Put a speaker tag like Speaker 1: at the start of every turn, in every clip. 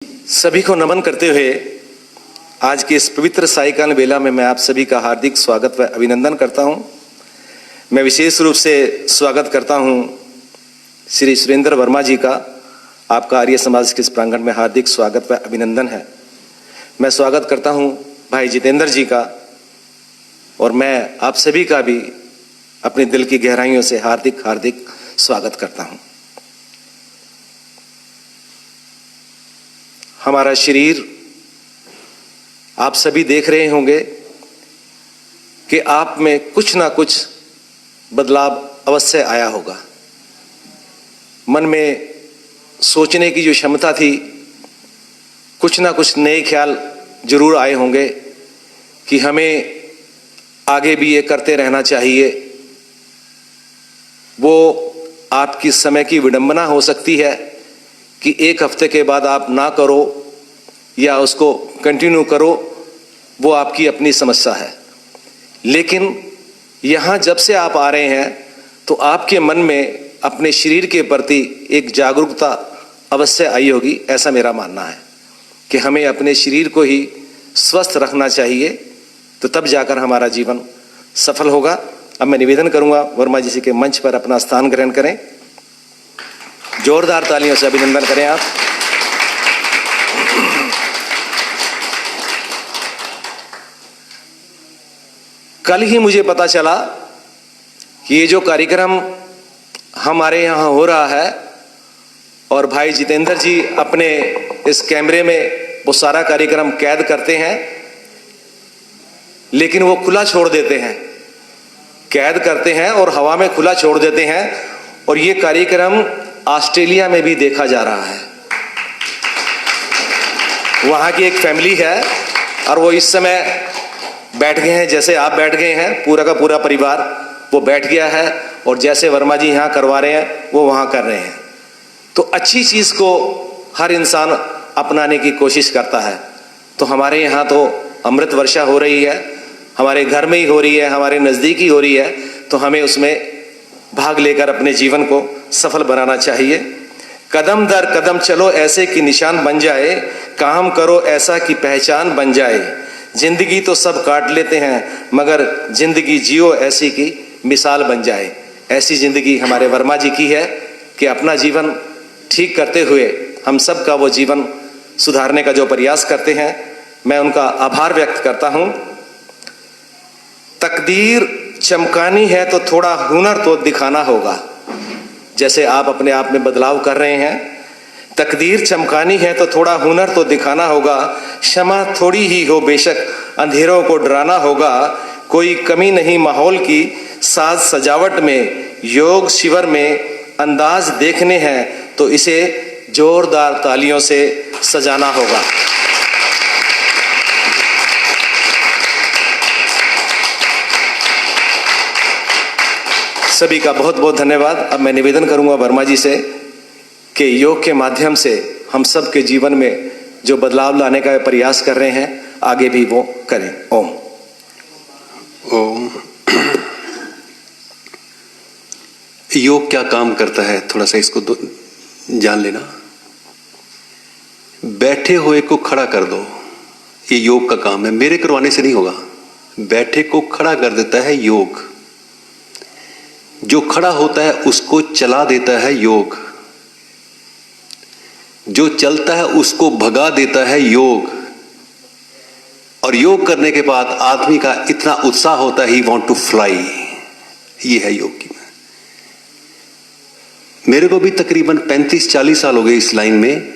Speaker 1: सभी को नमन करते हुए आज के इस पवित्र सायकाल बेला में मैं आप सभी का हार्दिक स्वागत व अभिनंदन करता हूं। मैं विशेष रूप से स्वागत करता हूं श्री सुरेंद्र वर्मा जी का। आपका आर्य समाज के इस प्रांगण में हार्दिक स्वागत व अभिनंदन है। मैं स्वागत करता हूं भाई जितेंद्र जी का, और मैं आप सभी का भी अपने दिल की गहराइयों से हार्दिक हार्दिक स्वागत करता हूं। हमारा शरीर आप सभी देख रहे होंगे कि आप में कुछ ना कुछ बदलाव अवश्य आया होगा। मन में सोचने की जो क्षमता थी, कुछ ना कुछ नए ख्याल जरूर आए होंगे कि हमें आगे भी ये करते रहना चाहिए। वो आपकी समय की विडंबना हो सकती है कि एक हफ्ते के बाद आप ना करो या उसको कंटिन्यू करो, वो आपकी अपनी समस्या है। लेकिन यहाँ जब से आप आ रहे हैं तो आपके मन में अपने शरीर के प्रति एक जागरूकता अवश्य आई होगी। ऐसा मेरा मानना है कि हमें अपने शरीर को ही स्वस्थ रखना चाहिए, तो तब जाकर हमारा जीवन सफल होगा। अब मैं निवेदन करूंगा वर्मा जी के मंच पर अपना स्थान ग्रहण करें। जोरदार तालियों से अभिनंदन करें आप। कल ही मुझे पता चला कि ये जो कार्यक्रम हमारे यहाँ हो रहा है, और भाई जितेंद्र जी अपने इस कैमरे में वो सारा कार्यक्रम कैद करते हैं, लेकिन वो खुला छोड़ देते हैं। कैद करते हैं और हवा में खुला छोड़ देते हैं, और ये कार्यक्रम ऑस्ट्रेलिया में भी देखा जा रहा है। वहाँ की एक फैमिली है और वो इस समय बैठ गए हैं, जैसे आप बैठ गए हैं, पूरा का पूरा परिवार वो बैठ गया है, और जैसे वर्मा जी यहाँ करवा रहे हैं वो वहाँ कर रहे हैं। तो अच्छी चीज़ को हर इंसान अपनाने की कोशिश करता है। तो हमारे यहाँ तो अमृत वर्षा हो रही है, हमारे घर में ही हो रही है, हमारे नज़दीक ही हो रही है, तो हमें उसमें भाग लेकर अपने जीवन को सफल बनाना चाहिए। कदम दर कदम चलो ऐसे कि निशान बन जाए, काम करो ऐसा कि पहचान बन जाए। जिंदगी तो सब काट लेते हैं, मगर जिंदगी जियो ऐसी कि मिसाल बन जाए। ऐसी जिंदगी हमारे वर्मा जी की है कि अपना जीवन ठीक करते हुए हम सब का वो जीवन सुधारने का जो प्रयास करते हैं, मैं उनका आभार व्यक्त करता हूं। तकदीर चमकानी है तो थोड़ा हुनर तो दिखाना होगा। जैसे आप अपने आप में बदलाव कर रहे हैं, तकदीर चमकानी है तो थोड़ा हुनर तो दिखाना होगा। क्षमा थोड़ी ही हो बेशक, अंधेरों को डराना होगा। कोई कमी नहीं माहौल की, साज सजावट में, योग शिविर में अंदाज देखने हैं तो इसे जोरदार तालियों से सजाना होगा। सभी का बहुत बहुत धन्यवाद। अब मैं निवेदन करूंगा वर्मा जी से कि योग के माध्यम से हम सब के जीवन में जो बदलाव लाने का प्रयास कर रहे हैं, आगे भी वो करें। ओम
Speaker 2: ओम। योग क्या काम करता है, थोड़ा सा इसको जान लेना। बैठे हुए को खड़ा कर दो, ये योग का काम है। मेरे करवाने से नहीं होगा, बैठे को खड़ा कर देता है योग। जो खड़ा होता है उसको चला देता है योग। जो चलता है उसको भगा देता है योग। और योग करने के बाद आदमी का इतना उत्साह होता है, ही वांट टू फ्लाई। ये है योग की। मेरे को भी तकरीबन 35-40 साल हो गए इस लाइन में।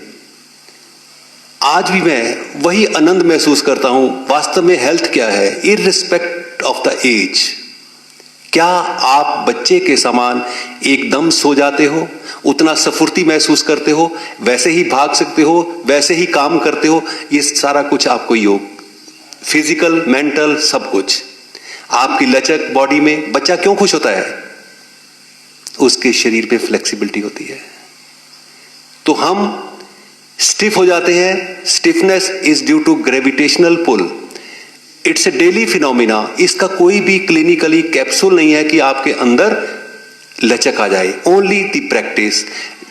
Speaker 2: आज भी मैं वही आनंद महसूस करता हूं। वास्तव में हेल्थ क्या है, इररिस्पेक्ट ऑफ द एज। क्या आप बच्चे के समान एकदम सो जाते हो, उतना स्फूर्ति महसूस करते हो, वैसे ही भाग सकते हो, वैसे ही काम करते हो? ये सारा कुछ आपको योग, फिजिकल मेंटल सब कुछ, आपकी लचक बॉडी में। बच्चा क्यों खुश होता है? उसके शरीर पे फ्लेक्सिबिलिटी होती है। तो हम स्टिफ हो जाते हैं। Stiffness is due to gravitational pull. It's a daily phenomena. इसका कोई भी क्लिनिकली कैप्सूल नहीं है कि आपके अंदर लचक आ जाए। Only the practice.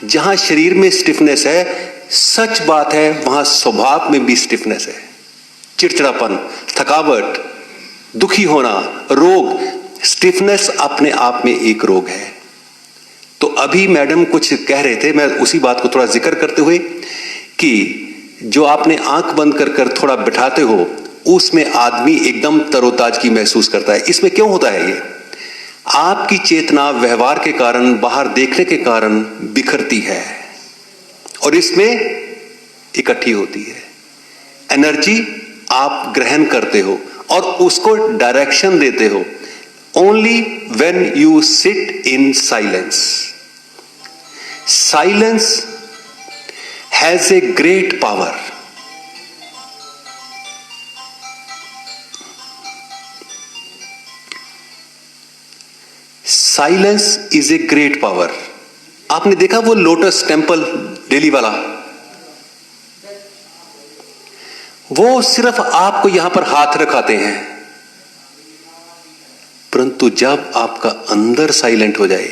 Speaker 2: जहां शरीर में स्टिफनेस है, सच बात है, वहां स्वभाव में भी स्टिफनेस है, चिड़चिड़ापन, थकावट, दुखी होना, रोग। स्टिफनेस अपने आप में एक रोग है। तो अभी मैडम कुछ कह रहे थे, मैं उसी बात को थोड़ा जिक्र करते हुए कि जो आपने आंख बंद कर कर थोड़ा बिठाते हो, उसमें आदमी एकदम तरोताजगी महसूस करता है। इसमें क्यों होता है? ये आपकी चेतना व्यवहार के कारण, बाहर देखने के कारण बिखरती है और इसमें इकट्ठी होती है। एनर्जी आप ग्रहण करते हो और उसको डायरेक्शन देते हो only when you sit in silence. Silence has a great power. Silence is a great power. आपने देखा वो लोटस टेंपल दिल्ली वाला, वो सिर्फ आपको यहां पर हाथ रखाते हैं, परंतु जब आपका अंदर साइलेंट हो जाए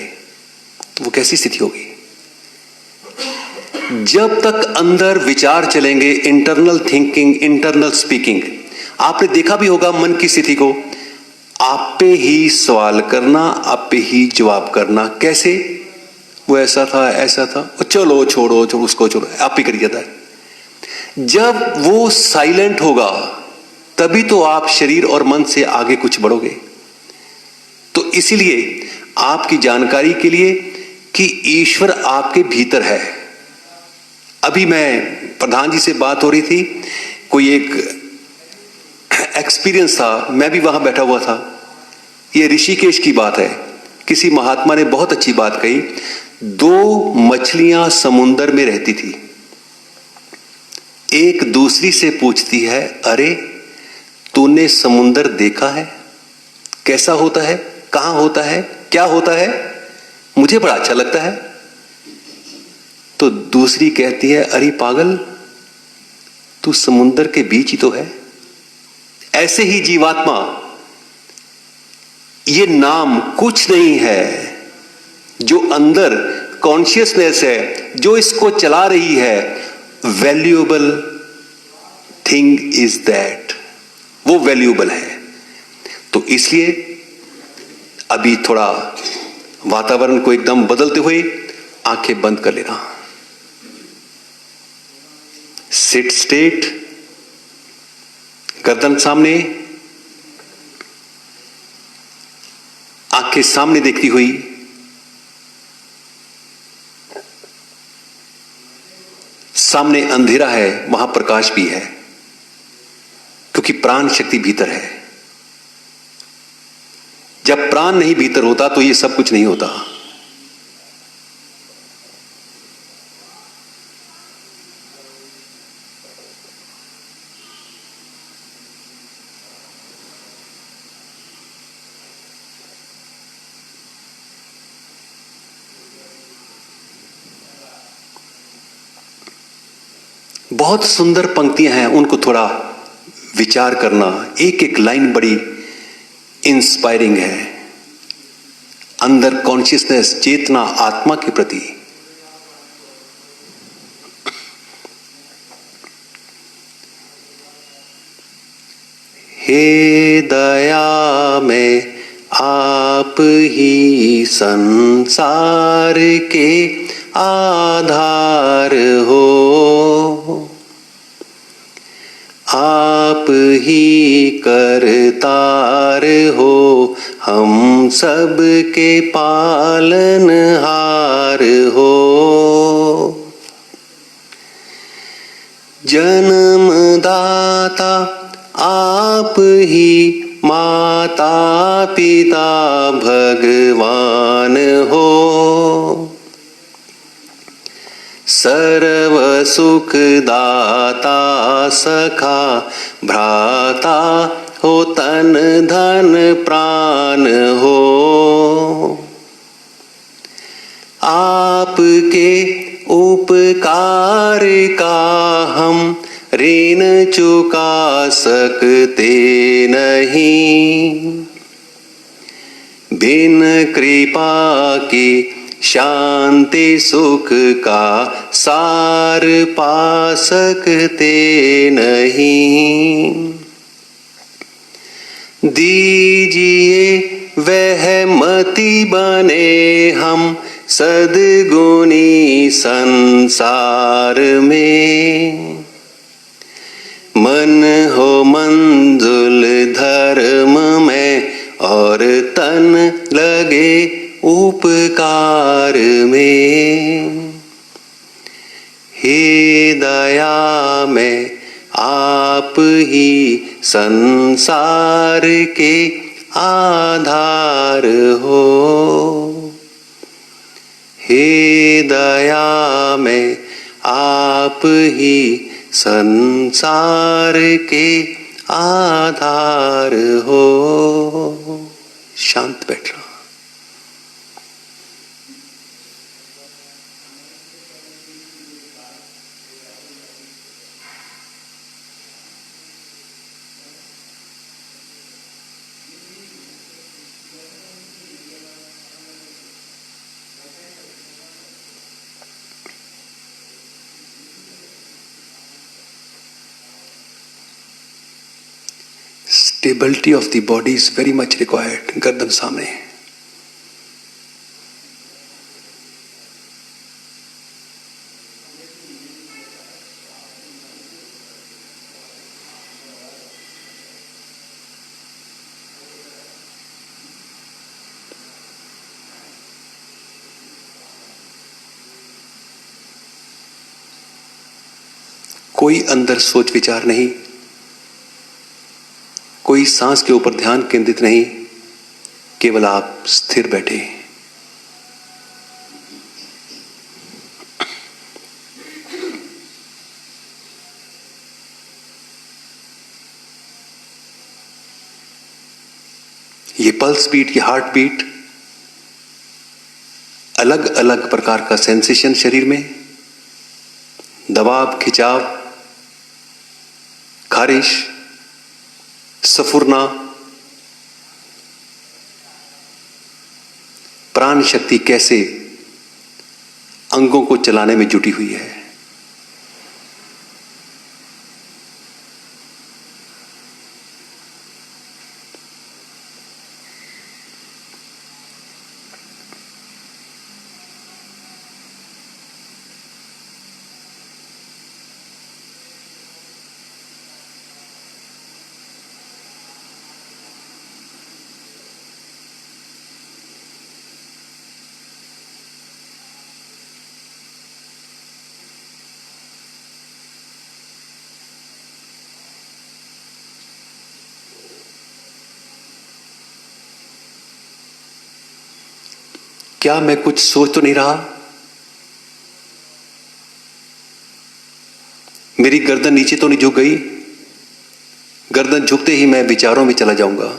Speaker 2: तो वो कैसी स्थिति होगी? जब तक अंदर विचार चलेंगे, इंटरनल थिंकिंग, इंटरनल स्पीकिंग, आपने देखा भी होगा मन की स्थिति को, आप पे ही सवाल करना, आप पे ही जवाब करना। कैसे? वो ऐसा था, ऐसा था, चलो छोड़ो, उसको छोड़ो, आप ही करिए जाता है। जब वो साइलेंट होगा तभी तो आप शरीर और मन से आगे कुछ बढ़ोगे। तो इसीलिए आपकी जानकारी के लिए कि ईश्वर आपके भीतर है। अभी मैं प्रधान जी से बात हो रही थी, कोई एक एक्सपीरियंस था, मैं भी वहां बैठा हुआ था। ये ऋषिकेश की बात है। किसी महात्मा ने बहुत अच्छी बात कही। 2 मछलियां समुंदर में रहती थी। एक दूसरी से पूछती है, अरे तूने समुंदर देखा है? कैसा होता है? कहां होता है? क्या होता है? मुझे बड़ा अच्छा लगता है। तो दूसरी कहती है, अरे पागल, तू समुंदर के बीच ही तो है। ऐसे ही जीवात्मा, ये नाम कुछ नहीं है। जो अंदर कॉन्शियसनेस है, जो इसको चला रही है, वैल्यूएबल थिंग इज दैट, वो वैल्यूएबल है। तो इसलिए अभी थोड़ा वातावरण को एकदम बदलते हुए आंखें बंद कर लेना। सिट स्ट्रेट, गर्दन सामने, आंखें सामने देखती हुई। सामने अंधेरा है, वहां प्रकाश भी है, क्योंकि प्राण शक्ति भीतर है। जब प्राण नहीं भीतर होता तो ये सब कुछ नहीं होता। बहुत सुंदर पंक्तियां हैं, उनको थोड़ा विचार करना। एक एक लाइन बड़ी इंस्पायरिंग है। अंदर कॉन्शियसनेस, चेतना, आत्मा के प्रति। हे दया में आप ही संसार के आधार हो, आप ही करतार हो, हम सब के पालनहार हो। जन्मदाता आप ही, माता पिता भगवान हो, सर्व सुख दाता सखा भ्राता हो, तन धन प्राण हो। आपके उपकार का हम ऋण चुका सकते नहीं, बिन कृपा की शांति सुख का सार पा सकते नहीं। दीजिए वह मति बने हम सद्गुणी संसार में, मन हो मंजुल धर्म में और तन लगे उपकार में। हे दया में आप ही संसार के आधार हो। हे दया में आप ही संसार के आधार हो। शांत बैठ रहा। Stability of the body is very much required. गर्दन सामने। कोई अंदर सोच विचार नहीं, कोई सांस के ऊपर ध्यान केंद्रित नहीं, केवल आप स्थिर बैठे। ये पल्स बीट, ये हार्ट बीट, अलग अलग प्रकार का सेंसेशन शरीर में, दबाव, खिंचाव, खारिश, सफुरना, प्राण शक्ति कैसे अंगों को चलाने में जुटी हुई है। क्या मैं कुछ सोच तो नहीं रहा? मेरी गर्दन नीचे तो नहीं झुक गई? गर्दन झुकते ही मैं विचारों में चला जाऊंगा,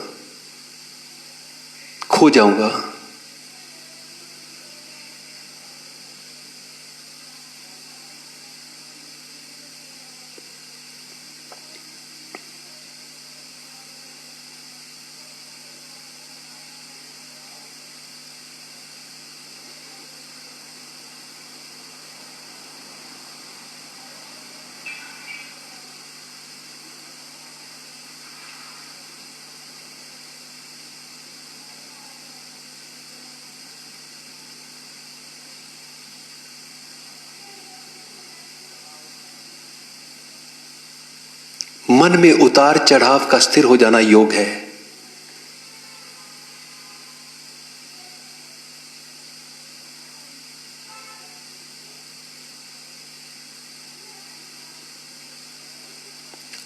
Speaker 2: खो जाऊंगा। मन में उतार चढ़ाव का स्थिर हो जाना योग है।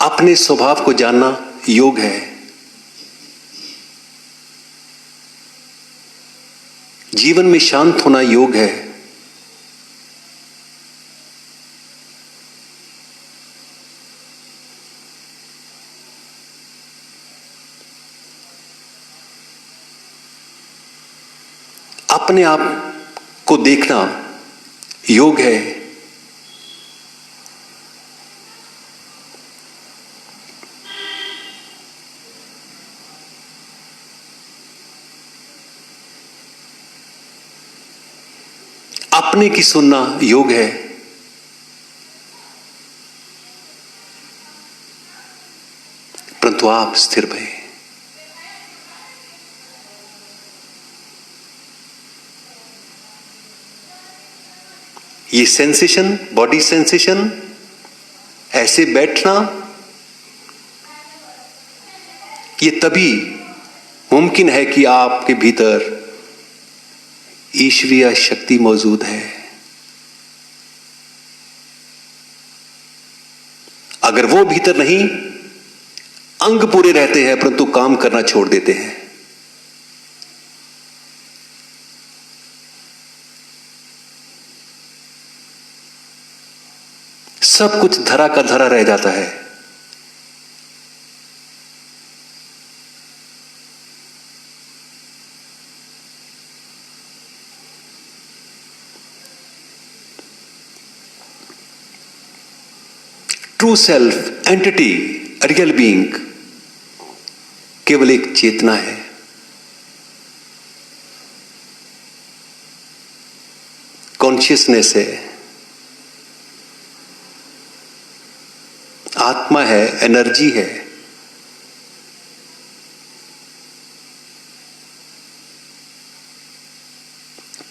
Speaker 2: अपने स्वभाव को जानना योग है। जीवन में शांत होना योग है। अपने आप को देखना योग है। अपने की सुनना योग है, परंतु आप स्थिर भय। ये सेंसेशन, बॉडी सेंसेशन, ऐसे बैठना, ये तभी मुमकिन है कि आपके भीतर ईश्वरीय शक्ति मौजूद है। अगर वो भीतर नहीं, अंग पूरे रहते हैं परंतु काम करना छोड़ देते हैं। सब कुछ धरा का धरा रह जाता है। True self, entity, real being केवल एक चेतना है। कॉन्शियसनेस है, आत्मा है, एनर्जी है।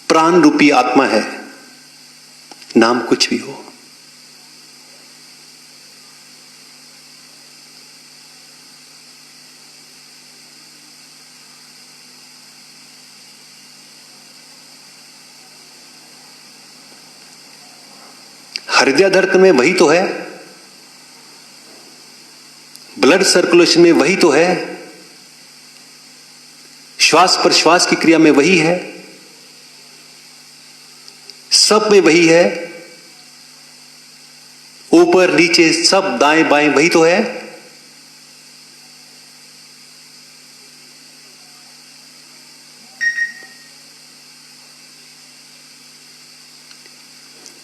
Speaker 2: प्राण रूपी आत्मा है, नाम कुछ भी हो। हृदय धड़कन में वही तो है, ब्लड सर्कुलेशन में वही तो है, श्वास प्रश्वास की क्रिया में वही है, सब में वही है, ऊपर नीचे सब दाएं बाएं वही तो है।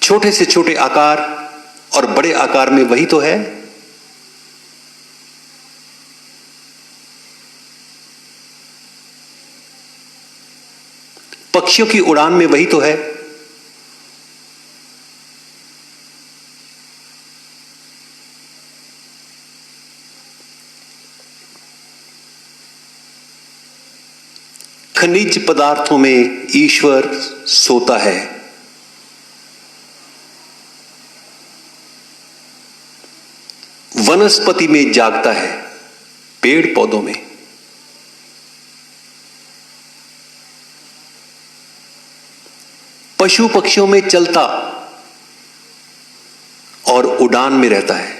Speaker 2: छोटे से छोटे आकार और बड़े आकार में वही तो है। पक्षियों की उड़ान में वही तो है। खनिज पदार्थों में ईश्वर सोता है। वनस्पति में जागता है, पेड़ पौधों में। पशु पक्षियों में चलता और उड़ान में रहता है।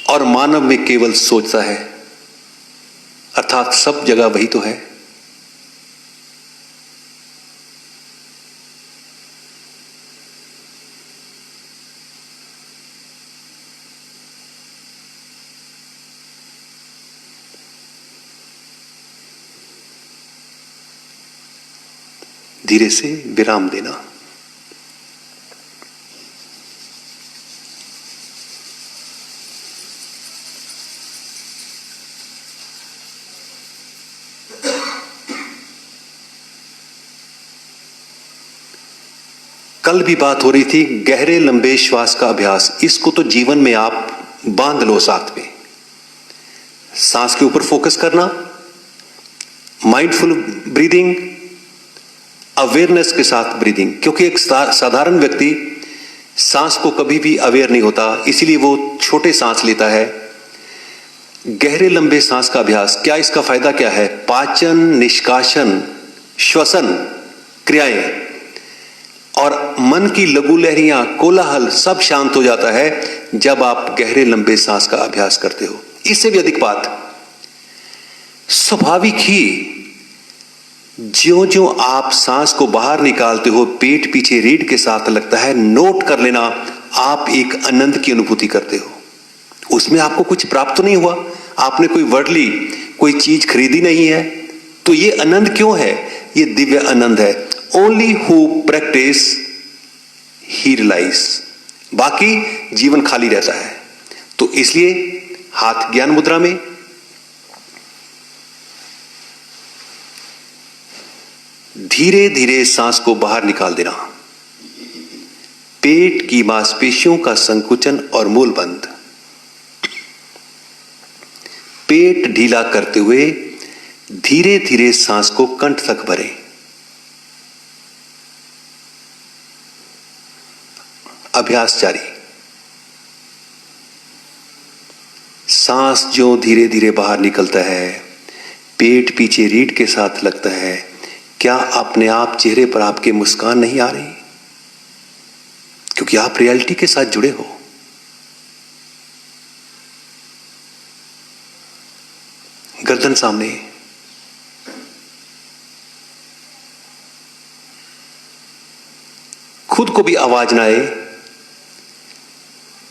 Speaker 2: और मानव में केवल सोचता है, अर्थात सब जगह वही तो है। धीरे से विराम देना। कल भी बात हो रही थी गहरे लंबे श्वास का अभ्यास। इसको तो जीवन में आप बांध लो साथ में। सांस के ऊपर फोकस करना, माइंडफुल ब्रीदिंग, अवेयरनेस के साथ ब्रीदिंग। क्योंकि एक साधारण व्यक्ति सांस को कभी भी अवेयर नहीं होता, इसीलिए वो छोटे सांस लेता है। गहरे लंबे सांस का अभ्यास, क्या इसका फायदा क्या है? पाचन, निष्कासन, श्वसन क्रियाएं और मन की लघु लहरियां, कोलाहल सब शांत हो जाता है जब आप गहरे लंबे सांस का अभ्यास करते हो। इससे भी अधिक बात, स्वाभाविक ही ज्यों ज्यों आप सांस को बाहर निकालते हो, पेट पीछे रीढ़ के साथ लगता है। नोट कर लेना, आप एक आनंद की अनुभूति करते हो। उसमें आपको कुछ प्राप्त तो नहीं हुआ, आपने कोई वर्डली कोई चीज खरीदी नहीं है, तो ये आनंद क्यों है? ये दिव्य आनंद है। Only who practise he realise. बाकी जीवन खाली रहता है। तो इसलिए हाथ ज्ञान मुद्रा में, धीरे धीरे सांस को बाहर निकाल देना। पेट की मांसपेशियों का संकुचन और मूल बंद। पेट ढीला करते हुए धीरे धीरे सांस को कंठ तक भरें। अभ्यास जारी। सांस जो धीरे धीरे बाहर निकलता है, पेट पीछे रीढ़ के साथ लगता है, क्या अपने आप चेहरे पर आपके मुस्कान नहीं आ रही? क्योंकि आप रियलिटी के साथ जुड़े हो। गर्दन सामने, खुद को भी आवाज ना आए।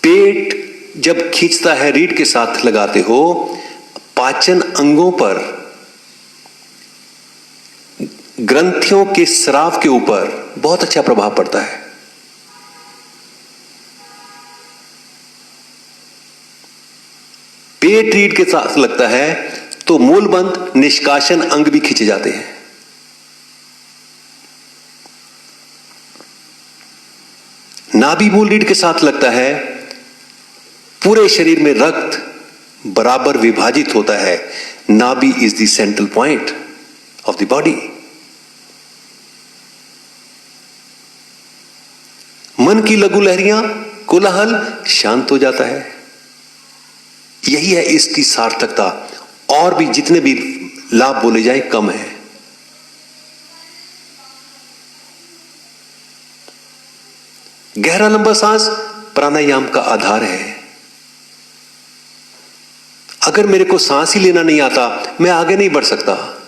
Speaker 2: पेट जब खींचता है, रीढ़ के साथ लगाते हो, पाचन अंगों पर, ग्रंथियों के स्राव के ऊपर बहुत अच्छा प्रभाव पड़ता है। पेट रीढ़ के साथ लगता है तो मूलबंध, निष्कासन अंग भी खींचे जाते हैं। नाभि मूल रीढ़ के साथ लगता है, पूरे शरीर में रक्त बराबर विभाजित होता है। नाभि is the central point of the body. मन की लघु लहरियां, कोलाहल शांत हो जाता है। यही है इसकी सार्थकता। और भी जितने भी लाभ बोले जाए कम है। गहरा लंबा सांस प्राणायाम का आधार है। अगर मेरे को सांस ही लेना नहीं आता, मैं आगे नहीं बढ़ सकता।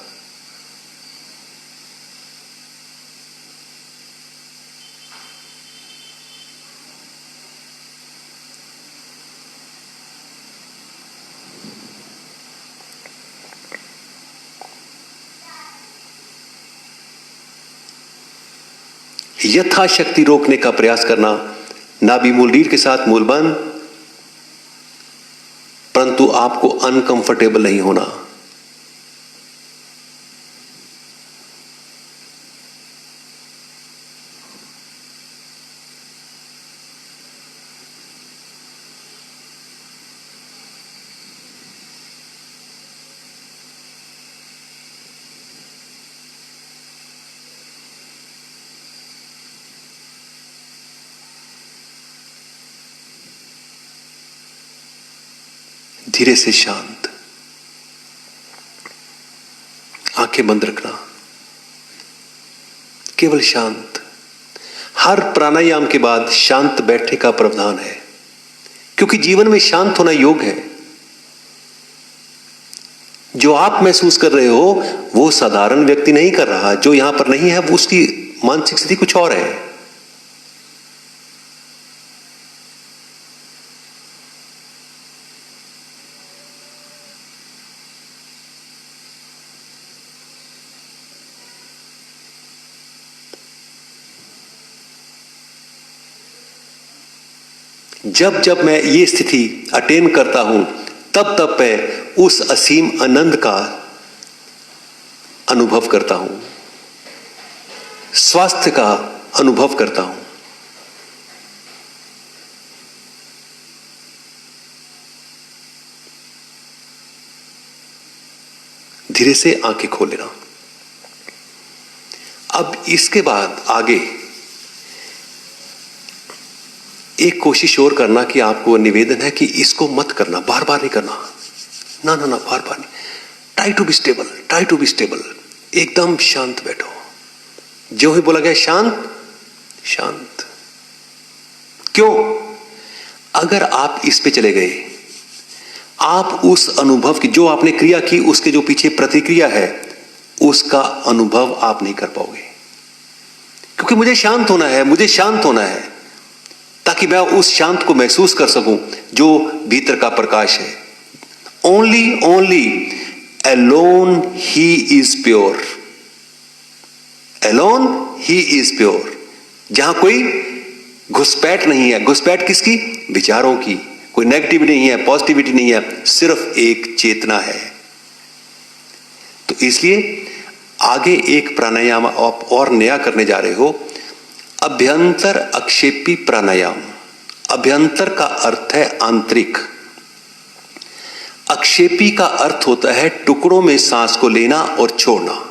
Speaker 2: यथाशक्ति रोकने का प्रयास करना, नाभि मूल रीढ़ के साथ मूल बंद, परंतु आपको अनकंफर्टेबल नहीं होना। धीरे से शांत, आंखें बंद रखना, केवल शांत। हर प्राणायाम के बाद शांत बैठने का प्रावधान है, क्योंकि जीवन में शांत होना योग है। जो आप महसूस कर रहे हो वो साधारण व्यक्ति नहीं कर रहा। जो यहां पर नहीं है वो उसकी मानसिक स्थिति कुछ और है। जब जब मैं ये स्थिति अटेन करता हूं, तब तब मैं उस असीम आनंद का अनुभव करता हूं, स्वास्थ्य का अनुभव करता हूं। धीरे से आंखें खोल लेना। अब इसके बाद आगे एक कोशिश और करना कि आपको निवेदन है कि इसको मत करना, बार बार नहीं करना। ना ना ना, बार बार नहीं। Try to be stable, try to be stable. एकदम शांत बैठो। जो ही बोला गया शांत, शांत। क्यों? अगर आप इस पे चले गए, आप उस अनुभव की, जो आपने क्रिया की उसके जो पीछे प्रतिक्रिया है, उसका अनुभव आप नहीं कर पाओगे। क्योंकि मुझे शांत होना है, मुझे शांत होना है, ताकि मैं उस शांत को महसूस कर सकूं जो भीतर का प्रकाश है। Only alone he is pure, alone he is pure. जहां कोई घुसपैठ नहीं है। घुसपैठ किसकी? विचारों की। कोई नेगेटिविटी नहीं है, पॉजिटिविटी नहीं है, सिर्फ एक चेतना है। तो इसलिए आगे एक प्राणायाम आप और नया करने जा रहे हो, अभ्यंतर अक्षेपी प्राणायाम। अभ्यंतर का अर्थ है आंतरिक, अक्षेपी का अर्थ होता है टुकड़ों में सांस को लेना और छोड़ना।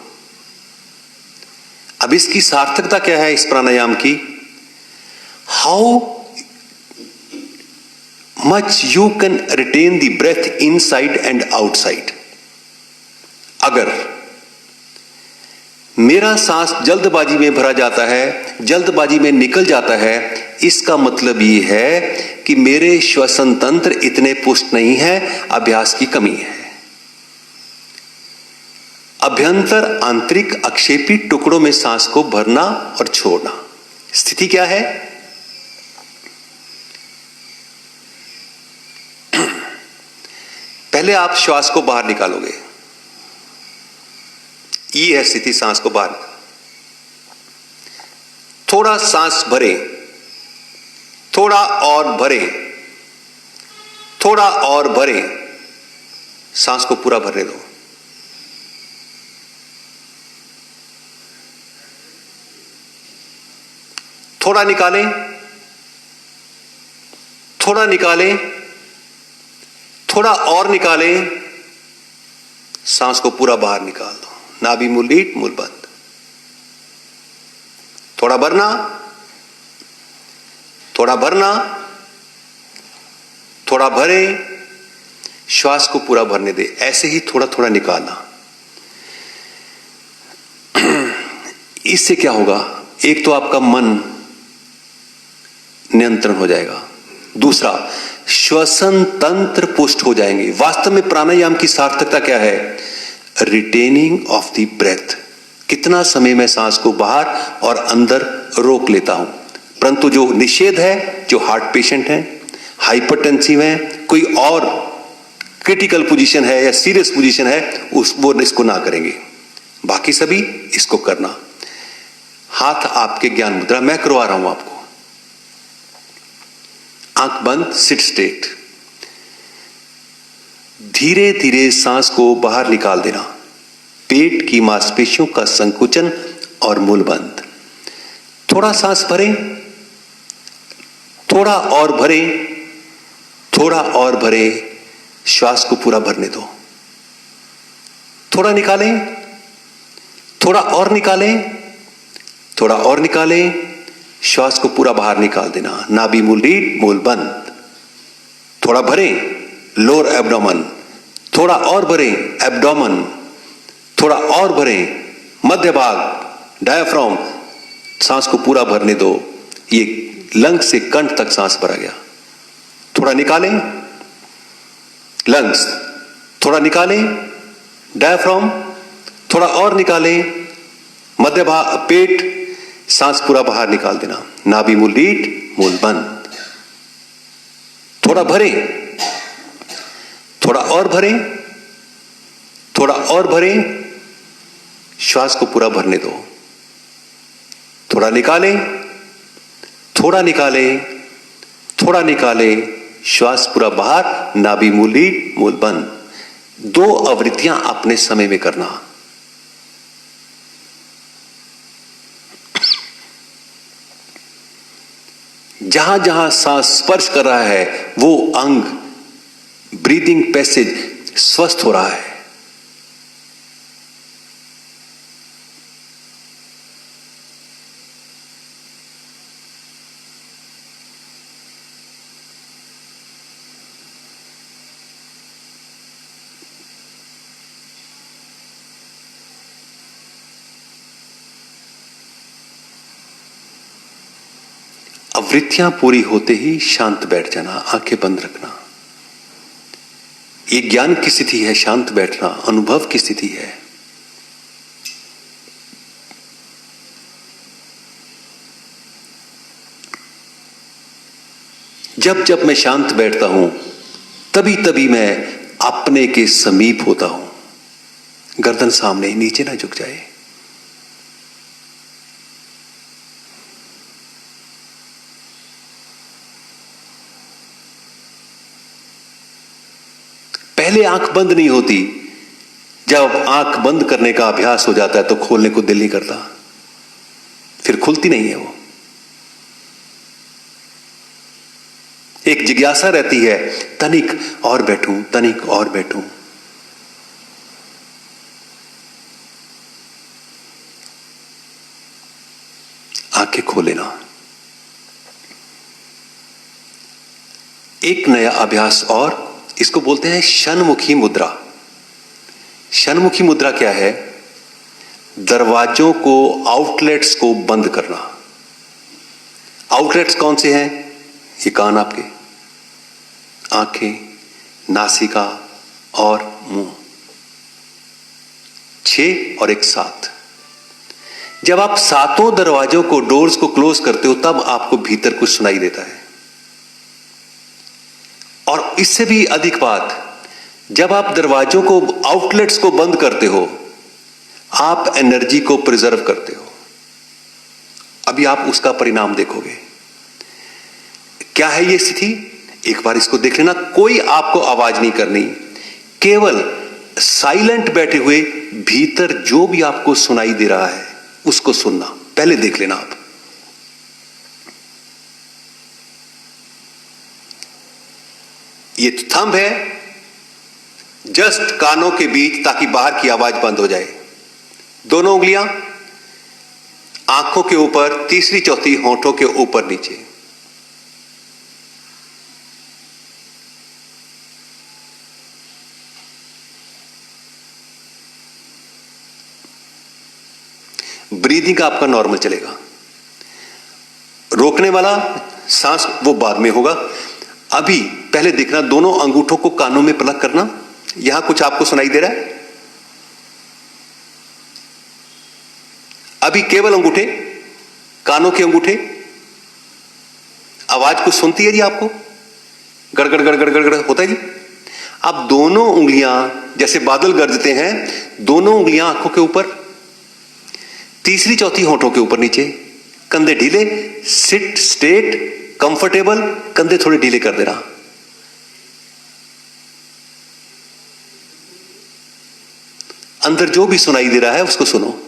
Speaker 2: अब इसकी सार्थकता क्या है इस प्राणायाम की? How much you can retain the breath inside and outside. अगर मेरा सांस जल्दबाजी में भरा जाता है, जल्दबाजी में निकल जाता है, इसका मतलब यह है कि मेरे श्वसन तंत्र इतने पुष्ट नहीं है, अभ्यास की कमी है। अभ्यंतर आंतरिक अक्षेपी टुकड़ों में सांस को भरना और छोड़ना। स्थिति क्या है? पहले आप श्वास को बाहर निकालोगे, ये है स्थिति सांस को बाहर। थोड़ा सांस भरे, थोड़ा और भरे, थोड़ा और भरे, सांस को पूरा भरने दो। थोड़ा निकालें, थोड़ा निकालें, थोड़ा और निकालें, सांस को पूरा बाहर निकाल दो। नाभि मूल लीट मूल बंद। थोड़ा भरना, थोड़ा भरना, थोड़ा भरे, श्वास को पूरा भरने दे। ऐसे ही थोड़ा थोड़ा निकालना। इससे क्या होगा? एक तो आपका मन नियंत्रण हो जाएगा, दूसरा श्वसन तंत्र पुष्ट हो जाएंगे। वास्तव में प्राणायाम की सार्थकता क्या है? Retaining of the breath. कितना समय मैं सांस को बाहर और अंदर रोक लेता हूं। परंतु जो निषेध है, जो हार्ट पेशेंट है, हाइपरटेंसिव है, कोई और क्रिटिकल पोजीशन है या सीरियस पोजीशन है, वो इसको ना करेंगे। बाकी सभी इसको करना। हाथ आपके ज्ञान मुद्रा, मैं करवा रहा हूं आपको। आंख बंद, सिट स्ट्रेट। धीरे धीरे सांस को बाहर निकाल देना। पेट की मांसपेशियों का संकुचन और मूल बंद। थोड़ा सांस भरें, थोड़ा और भरें, थोड़ा और भरें, श्वास को पूरा भरने दो। थोड़ा निकालें, थोड़ा और निकालें, थोड़ा और निकालें, श्वास को पूरा बाहर निकाल देना। नाभि मूल रीढ़ मूल बंद। थोड़ा भरें, लोअर एब्डोमेन, थोड़ा और भरें, एब्डोमेन, थोड़ा और भरें, मध्य भाग, डायफ्राम, सांस को पूरा भरने दो। ये लंग से कंठ तक सांस भरा गया। थोड़ा निकालें, लंग्स, थोड़ा निकालें, डायफ्राम, थोड़ा और निकालें, मध्य भाग, पेट, सांस पूरा बाहर निकाल देना। नाभि मूल रीढ़ मूल बंद। थोड़ा भरें, थोड़ा और भरें, थोड़ा और भरें, श्वास को पूरा भरने दो। थोड़ा निकालें, थोड़ा निकालें, थोड़ा निकालें, श्वास पूरा बाहर। नाभि मूल रीढ़ मूल बंद। 2 आवृत्तियां अपने समय में करना। जहां जहां सांस स्पर्श कर रहा है वो अंग, ब्रीदिंग पैसेज स्वस्थ हो रहा है। आवृत्तियां पूरी होते ही शांत बैठ जाना, आंखें बंद रखना। ये ज्ञान की स्थिति है, शांत बैठना अनुभव की स्थिति है। जब जब मैं शांत बैठता हूं तभी तभी मैं अपने के समीप होता हूं। गर्दन सामने, नीचे ना झुक जाए। पहले आंख बंद नहीं होती, जब आंख बंद करने का अभ्यास हो जाता है तो खोलने को दिल नहीं करता, फिर खुलती नहीं है वो। एक जिज्ञासा रहती है, तनिक और बैठूं, तनिक और बैठूं। आंखें खोले ना। एक नया अभ्यास और, इसको बोलते हैं शनमुखी मुद्रा। शनमुखी मुद्रा क्या है? दरवाजों को, आउटलेट्स को बंद करना। आउटलेट्स कौन से हैं? ये कान आपके, आंखें, नासिका और मुंह। 6 और 1 7। जब आप सातों दरवाजों को, डोर्स को क्लोज करते हो, तब आपको भीतर कुछ सुनाई देता है। और इससे भी अधिक बात, जब आप दरवाजों को, आउटलेट्स को बंद करते हो, आप एनर्जी को प्रिजर्व करते हो। अभी आप उसका परिणाम देखोगे। क्या है ये स्थिति? एक बार इसको देख लेना। कोई आपको आवाज नहीं करनी, केवल साइलेंट बैठे हुए भीतर जो भी आपको सुनाई दे रहा है उसको सुनना। पहले देख लेना आप। ये थंब है जस्ट कानों के बीच, ताकि बाहर की आवाज बंद हो जाए। दोनों उंगलियां आंखों के ऊपर, तीसरी चौथी होंठों के ऊपर नीचे। ब्रीदिंग आपका नॉर्मल चलेगा। रोकने वाला सांस वो बाद में होगा। अभी पहले देखना, दोनों अंगूठों को कानों में प्लग करना। यहां कुछ आपको सुनाई दे रहा है? अभी केवल अंगूठे, कानों के अंगूठे। आवाज कुछ सुनती है जी आपको? गड़गड़ गड़गड़ गड़गड़ होता है जी। अब दोनों उंगलियां जैसे बादल गरजते हैं, दोनों उंगलियां आंखों के ऊपर, तीसरी चौथी होंठों के ऊपर नीचे। कंधे ढीले, सिट स्ट्रेट, कंफर्टेबल। कंधे थोड़े ढीले कर देना। अंदर जो भी सुनाई दे रहा है उसको सुनो।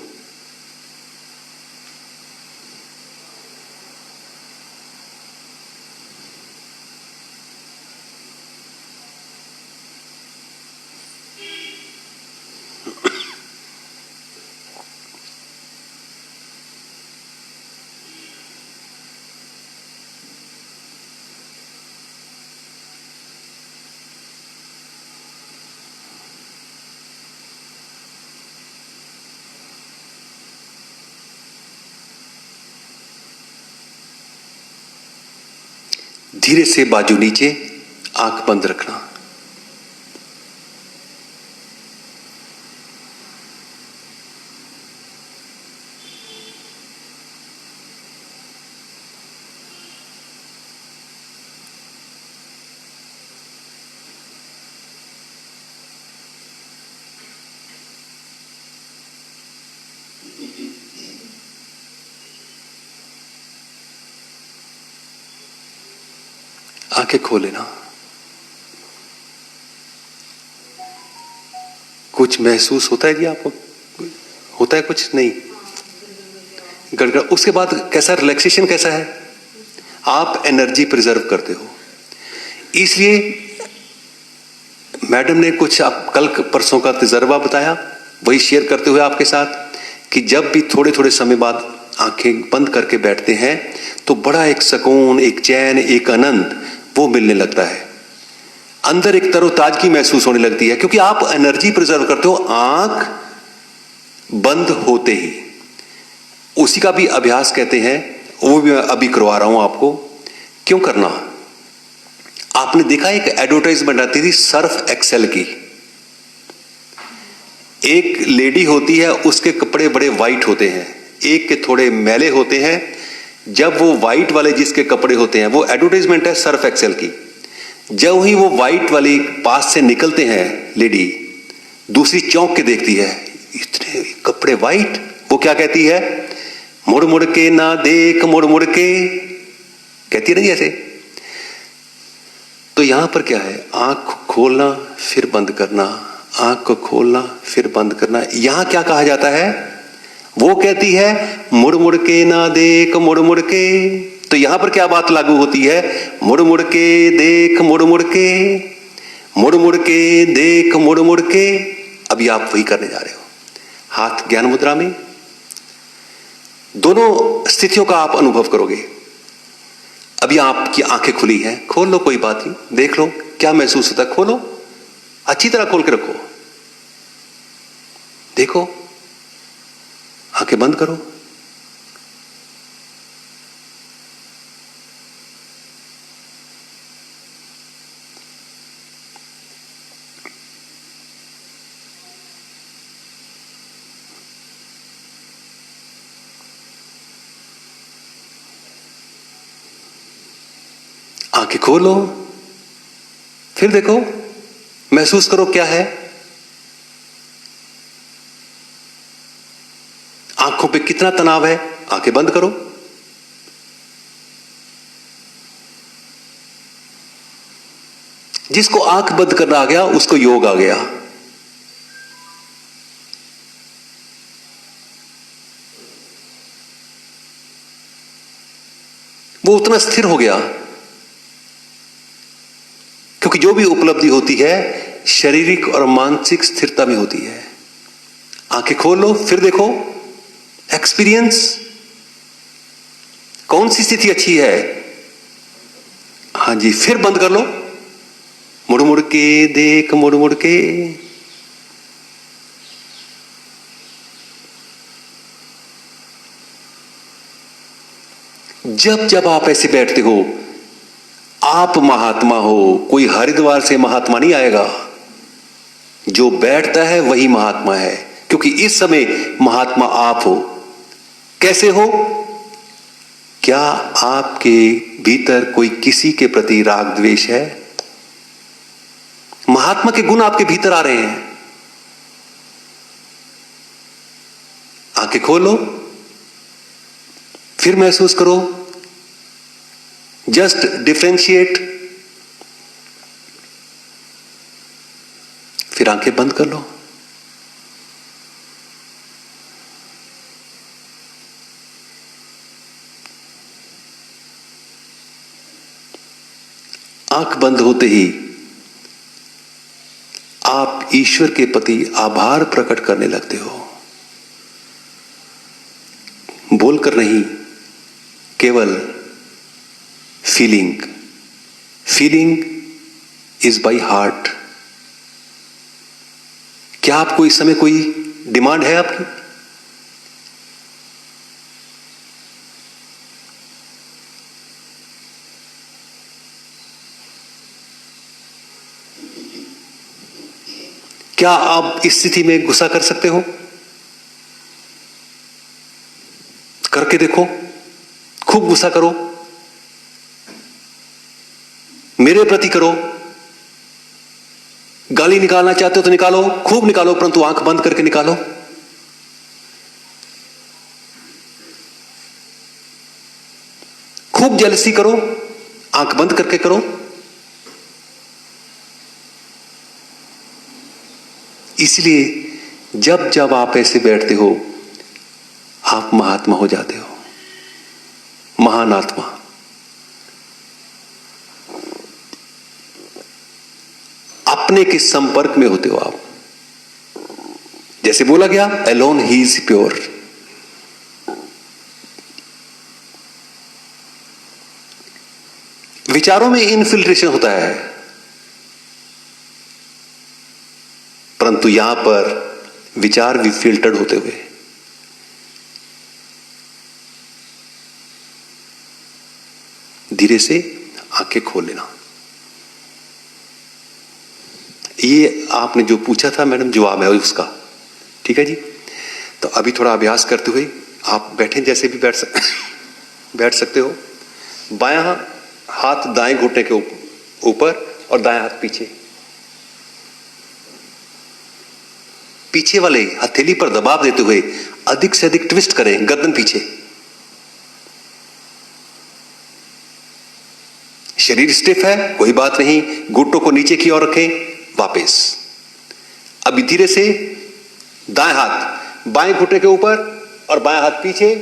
Speaker 2: धीरे से बाजू नीचे, आंख बंद रखना। आंखें खोले ना। कुछ महसूस होता है जी आपको? होता है कुछ? नहीं, गड़गड़। उसके बाद कैसा रिलैक्सेशन कैसा है? आप एनर्जी प्रिजर्व करते हो। इसलिए मैडम ने कुछ आप कल परसों का तजर्बा बताया, वही शेयर करते हुए आपके साथ, कि जब भी थोड़े थोड़े समय बाद आंखें बंद करके बैठते हैं तो बड़ा एक सुकून, एक चैन, एक आनंद वो मिलने लगता है। अंदर एक तरोताजगी महसूस होने लगती है, क्योंकि आप एनर्जी प्रिजर्व करते हो आंख बंद होते ही। उसी का भी अभ्यास कहते हैं, वो भी मैं अभी करवा रहा हूं आपको। क्यों करना? आपने देखा एक एडवर्टाइजमेंट आती थी सर्फ एक्सेल की। एक लेडी होती है, उसके कपड़े बड़े वाइट होते हैं, एक के थोड़े मैले होते हैं। जब वो वाइट वाले जिसके कपड़े होते हैं, वो एडवर्टाइजमेंट है सर्फ एक्सेल की। जब ही वो वाइट वाली पास से निकलते हैं लेडी, दूसरी चौंक के देखती है, इतने कपड़े वाइट। वो क्या कहती है? मुड़ मुड़ के ना देख, मुड़ मुड़ के, कहती है ना ऐसे। तो यहां पर क्या है? आंख खोलना फिर बंद करना, आंख को खोलना फिर बंद करना। यहां क्या कहा जाता है? वो कहती है मुड़ मुड़ के ना देख मुड़ मुड़ के। तो यहां पर क्या बात लागू होती है? मुड़ मुड़ के देख मुड़ मुड़ के, मुड़ मुड़ के देख मुड़ मुड़ के। अभी आप वही करने जा रहे हो। हाथ ज्ञान मुद्रा में, दोनों स्थितियों का आप अनुभव करोगे। अभी आपकी आंखें खुली हैं, खोल लो, कोई बात नहीं, देख लो क्या महसूस होता है। खोलो, अच्छी तरह खोल के रखो, देखो। आंखें बंद करो। आंखें खोलो, फिर देखो, महसूस करो क्या है। आंखों पे कितना तनाव है। आंखें बंद करो। जिसको आंख बंद करना आ गया उसको योग आ गया। वो उतना स्थिर हो गया, क्योंकि जो भी उपलब्धि होती है शारीरिक और मानसिक स्थिरता में होती है। आंखें खोल लो, फिर देखो, एक्सपीरियंस कौन सी स्थिति अच्छी है। हां जी, फिर बंद कर लो। मुड़ मुड़ के देख मुड़ मुड़ के। जब जब आप ऐसे बैठते हो, आप महात्मा हो। कोई हरिद्वार से महात्मा नहीं आएगा। जो बैठता है वही महात्मा है, क्योंकि इस समय महात्मा आप हो। कैसे हो? क्या आपके भीतर कोई किसी के प्रति राग द्वेष है? महात्मा के गुण आपके भीतर आ रहे हैं। आंखें खोलो, फिर महसूस करो। जस्ट डिफरेंशिएट, फिर आंखें बंद कर लो। आंख बंद होते ही आप ईश्वर के प्रति आभार प्रकट करने लगते हो। बोलकर नहीं, केवल फीलिंग इज बाय हार्ट। क्या आपको इस समय कोई डिमांड है आपकी? क्या आप इस स्थिति में गुस्सा कर सकते हो? करके देखो, खूब गुस्सा करो, मेरे प्रति करो। गाली निकालना चाहते हो तो निकालो, खूब निकालो, परंतु आंख बंद करके निकालो। खूब जेलसी करो, आंख बंद करके करो। इसलिए जब जब आप ऐसे बैठते हो, आप महात्मा हो जाते हो, महान आत्मा। अपने के संपर्क में होते हो आप। जैसे बोला गया, अलोन ही इज प्योर। विचारों में इनफिल्ट्रेशन होता है, परंतु यहां पर विचार भी फिल्टर्ड होते हुए। धीरे से आंखें खोल लेना। ये आपने जो पूछा था मैडम, जवाब है उसका। ठीक है जी। तो अभी थोड़ा अभ्यास करते हुए आप बैठे, जैसे भी बैठ सकते हो। बायां हाथ दाएं घुटने के ऊपर और दायां हाथ पीछे। पीछे वाले हथेली पर दबाव देते हुए अधिक से अधिक ट्विस्ट करें, गर्दन पीछे। शरीर स्टिफ है, कोई बात नहीं, घुटनों को नीचे की ओर रखें। वापस अभी धीरे से दाएं हाथ बाएं घुटने के ऊपर और बाएं हाथ पीछे,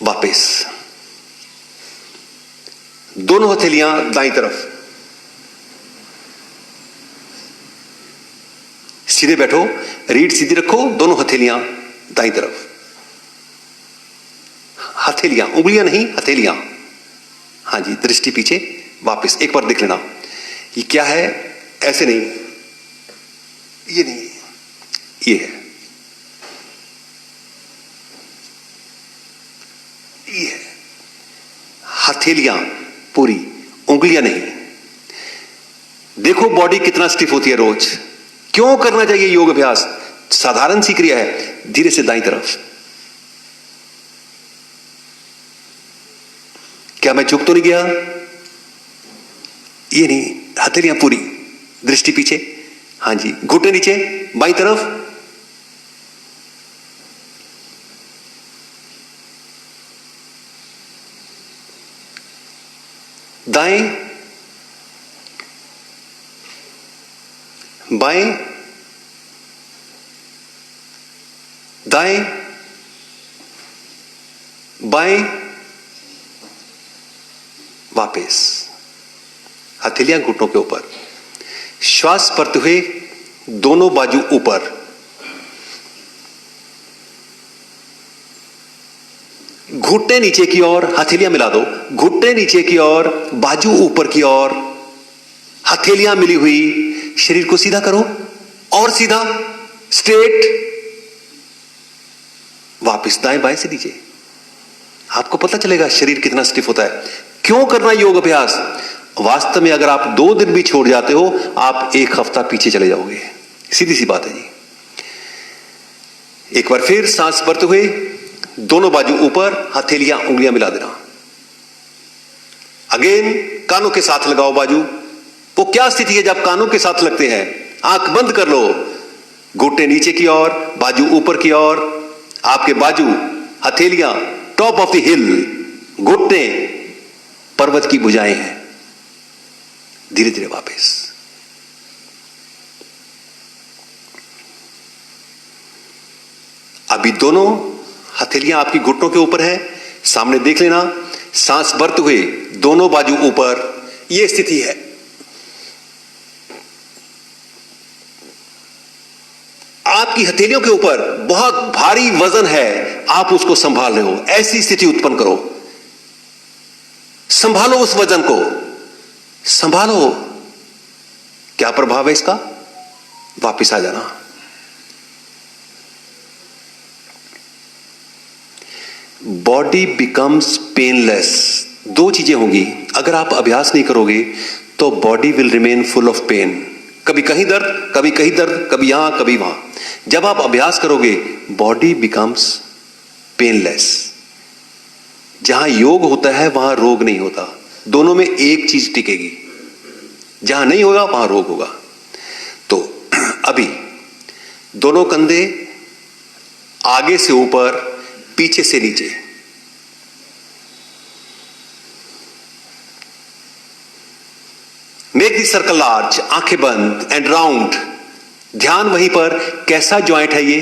Speaker 2: वापस दोनों हथेलियां दाईं तरफ, सीधे बैठो, रीढ़ सीधी रखो, दोनों हथेलियां दाईं तरफ, हथेलियां, उंगलियां नहीं, हथेलियां, हाँ जी, दृष्टि पीछे, वापस एक बार देख लेना। ये क्या है? ऐसे नहीं, ये नहीं, ये है, ये है, हथेलियां पूरी, उंगलियां नहीं। देखो बॉडी कितना स्टिफ होती है रोज। क्यों करना चाहिए योग अभ्यास? साधारण सी क्रिया है। धीरे से दाईं तरफ, क्या मैं झुक तो नहीं गया? ये नहीं, हथेलियां पूरी, दृष्टि पीछे, हाँ जी, घुटने नीचे, बाईं तरफ, दाएं, बाएं, दाएं, बाएं, वापस, हथेलियां घुटनों के ऊपर, श्वास भरते हुए दोनों बाजू ऊपर, घुटने नीचे की ओर, हथेलियां मिला दो, घुटने नीचे की ओर, बाजू ऊपर की ओर, हथेलियां मिली हुई, शरीर को सीधा करो और सीधा, स्ट्रेट, वापस दाएं बाएं से नीचे। आपको पता चलेगा शरीर कितना स्टिफ होता है। क्यों करना योग अभ्यास? वास्तव में अगर आप 2 दिन भी छोड़ जाते हो, आप 1 हफ्ता पीछे चले जाओगे। सीधी सी बात है जी। एक बार फिर सांस भरते हुए दोनों बाजू ऊपर, हथेलियां उंगलियां मिला देना। अगेन कानों के साथ लगाओ बाजू। वो क्या स्थिति है जब कानों के साथ लगते हैं? आंख बंद कर लो, घुटने नीचे की ओर, बाजू ऊपर की ओर, आपके बाजू, हथेलियां टॉप ऑफ द हिल, घुटने पर्वत की भुजाएं हैं। धीरे धीरे वापस। अभी दोनों हथेलियां आपकी घुटनों के ऊपर है, सामने देख लेना। सांस भरते हुए दोनों बाजू ऊपर, यह स्थिति है। आपकी हथेलियों के ऊपर बहुत भारी वजन है, आप उसको संभाल रहे हो। ऐसी स्थिति उत्पन्न करो। संभालो उस वजन को, संभालो। क्या प्रभाव है इसका? वापिस आ जाना। Body becomes painless. 2 चीजें होंगी। अगर आप अभ्यास नहीं करोगे तो body will remain full of pain. कभी कहीं दर्द, कभी कहीं दर्द, कभी यहां कभी वहां। जब आप अभ्यास करोगे, बॉडी बिकम्स पेनलेस। जहां योग होता है वहां रोग नहीं होता। दोनों में एक चीज टिकेगी। जहां नहीं होगा वहां रोग होगा। तो अभी दोनों कंधे आगे से ऊपर, पीछे से नीचे। मेक द सर्कल लार्ज, आंखें बंद एंड राउंड। ध्यान वहीं पर, कैसा ज्वाइंट है ये?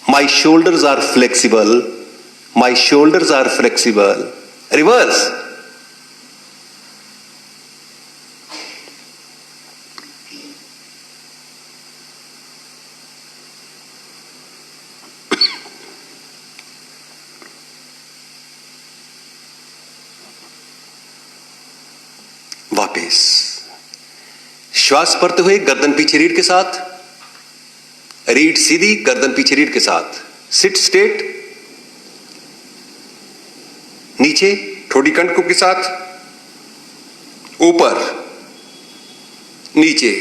Speaker 2: My shoulders are flexible, my shoulders are flexible. Reverse. वापिस। श्वास भरते हुए गर्दन पीछे रीढ़ के साथ, रीढ़ सीधी, गर्दन पीछे रीढ़ के साथ। सिट स्ट्रेट, नीचे ठोड़ी कंठ के साथ, ऊपर नीचे,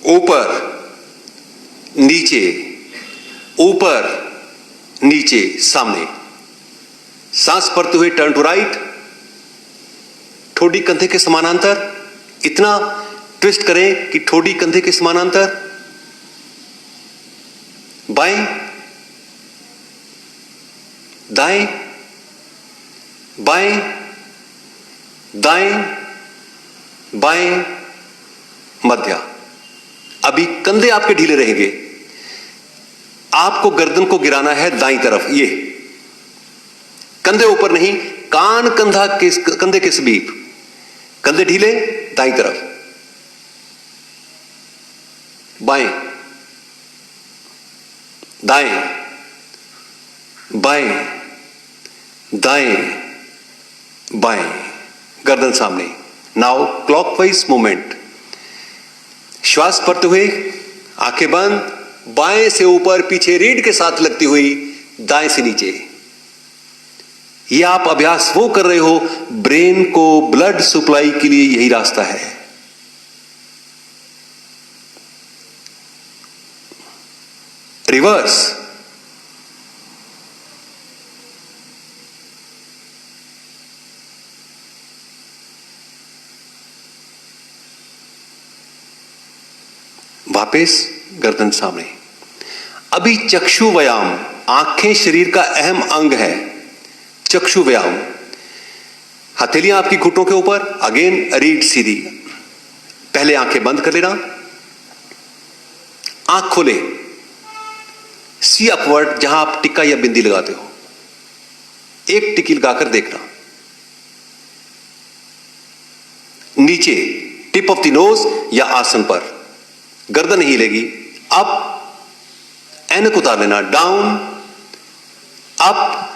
Speaker 2: ऊपर नीचे, ऊपर नीचे, सामने। सांस भरते हुए टर्न टू राइट, ठोड़ी कंधे के समानांतर। इतना ट्विस्ट करें कि ठोड़ी कंधे के समानांतर। बाएं, दाएं, बाएं, दाएं, बाएं, मध्य। अभी कंधे आपके ढीले रहेंगे। आपको गर्दन को गिराना है दाईं तरफ, ये कंधे ऊपर नहीं, कान कंधे के समीप, कंधे ढीले, दाईं तरफ, बाएं, दाएं, बाएं, दाएं, बाएं, गर्दन सामने। Now clockwise movement. श्वास भरते हुए आंखें बंद, बाएं से ऊपर, पीछे रीढ़ के साथ लगती हुई, दाएं से नीचे। यह आप अभ्यास वो कर रहे हो, ब्रेन को ब्लड सप्लाई के लिए यही रास्ता है। रिवर्स। वापस गर्दन सामने। अभी चक्षु व्यायाम, आंखें शरीर का अहम अंग है। चक्षु व्यायाम, हथेलियां आपकी घुटनों के ऊपर, अगेन रीढ़ सीधी। पहले आंखें बंद कर लेना, आंख खोले, सी अपवर्ड, जहां आप टिक्का या बिंदी लगाते हो, एक टिक्की लगाकर देखना। नीचे टिप ऑफ द नोज या आसन पर, गर्दन नहीं हिलेगी। अप, ऐनक उतार लेना, down, up,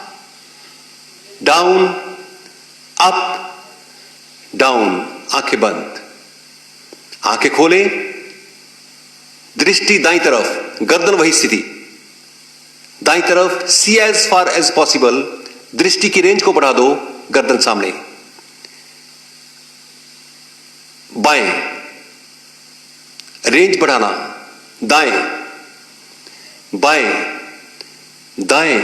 Speaker 2: down, up, down. आंखें बंद, आंखें खोलें, दृष्टि दाईं तरफ, गर्दन वही स्थिति, दाईं तरफ, सी एज फार एज पॉसिबल। दृष्टि की रेंज को बढ़ा दो, गर्दन सामने। बाएं, रेंज बढ़ाना, दाएं, बाएं, दाएं,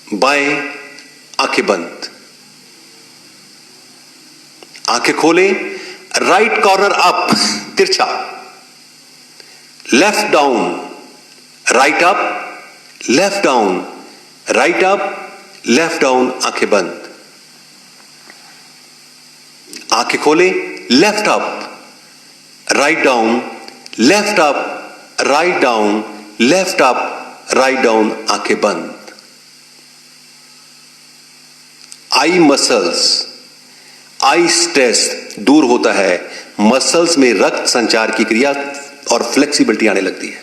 Speaker 2: बाएं, आंखें बंद, आंखें खोलें, राइट कॉर्नर अप, तिरछा, left down, right up, left down, right up, left down, आंखें बंद, आंखें खोलें, left up, write down, left up, write down, left up, write down, आंखें बंद। आई मसल्स, आई स्ट्रेस दूर होता है, मसल्स में रक्त संचार की क्रिया और फ्लेक्सिबिलिटी आने लगती है।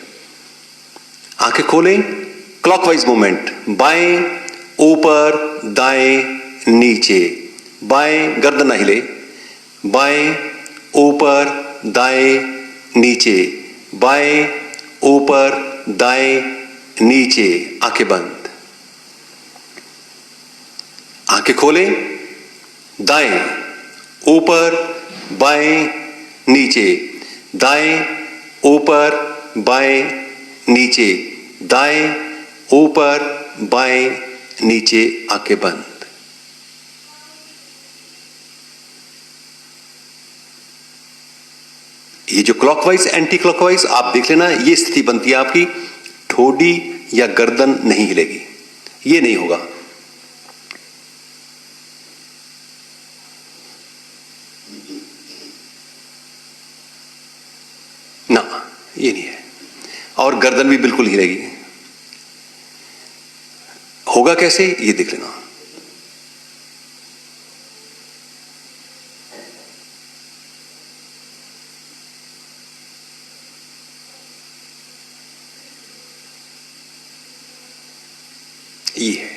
Speaker 2: आंखें खोलें, क्लॉकवाइज मूवमेंट, बाएं, ऊपर, दाएं, नीचे, बाएं, गर्दन न हिले, बाएं, ऊपर, दाएं, नीचे, बाएं, ऊपर, दाएं, नीचे, आंखें बंद, आंखें खोलें, दाएं, ऊपर, बाएं, नीचे, दाएं, ऊपर, बाएं, नीचे, दाएं, ऊपर, बाएं, नीचे, आंखें बंद। ये जो क्लॉकवाइज एंटी क्लॉकवाइज आप देख लेना, ये स्थिति बनती है आपकी, ठोडी या गर्दन नहीं हिलेगी, ये नहीं होगा। ना, ये नहीं है, और गर्दन भी बिल्कुल हिलेगी। होगा कैसे, ये देख लेना। ये है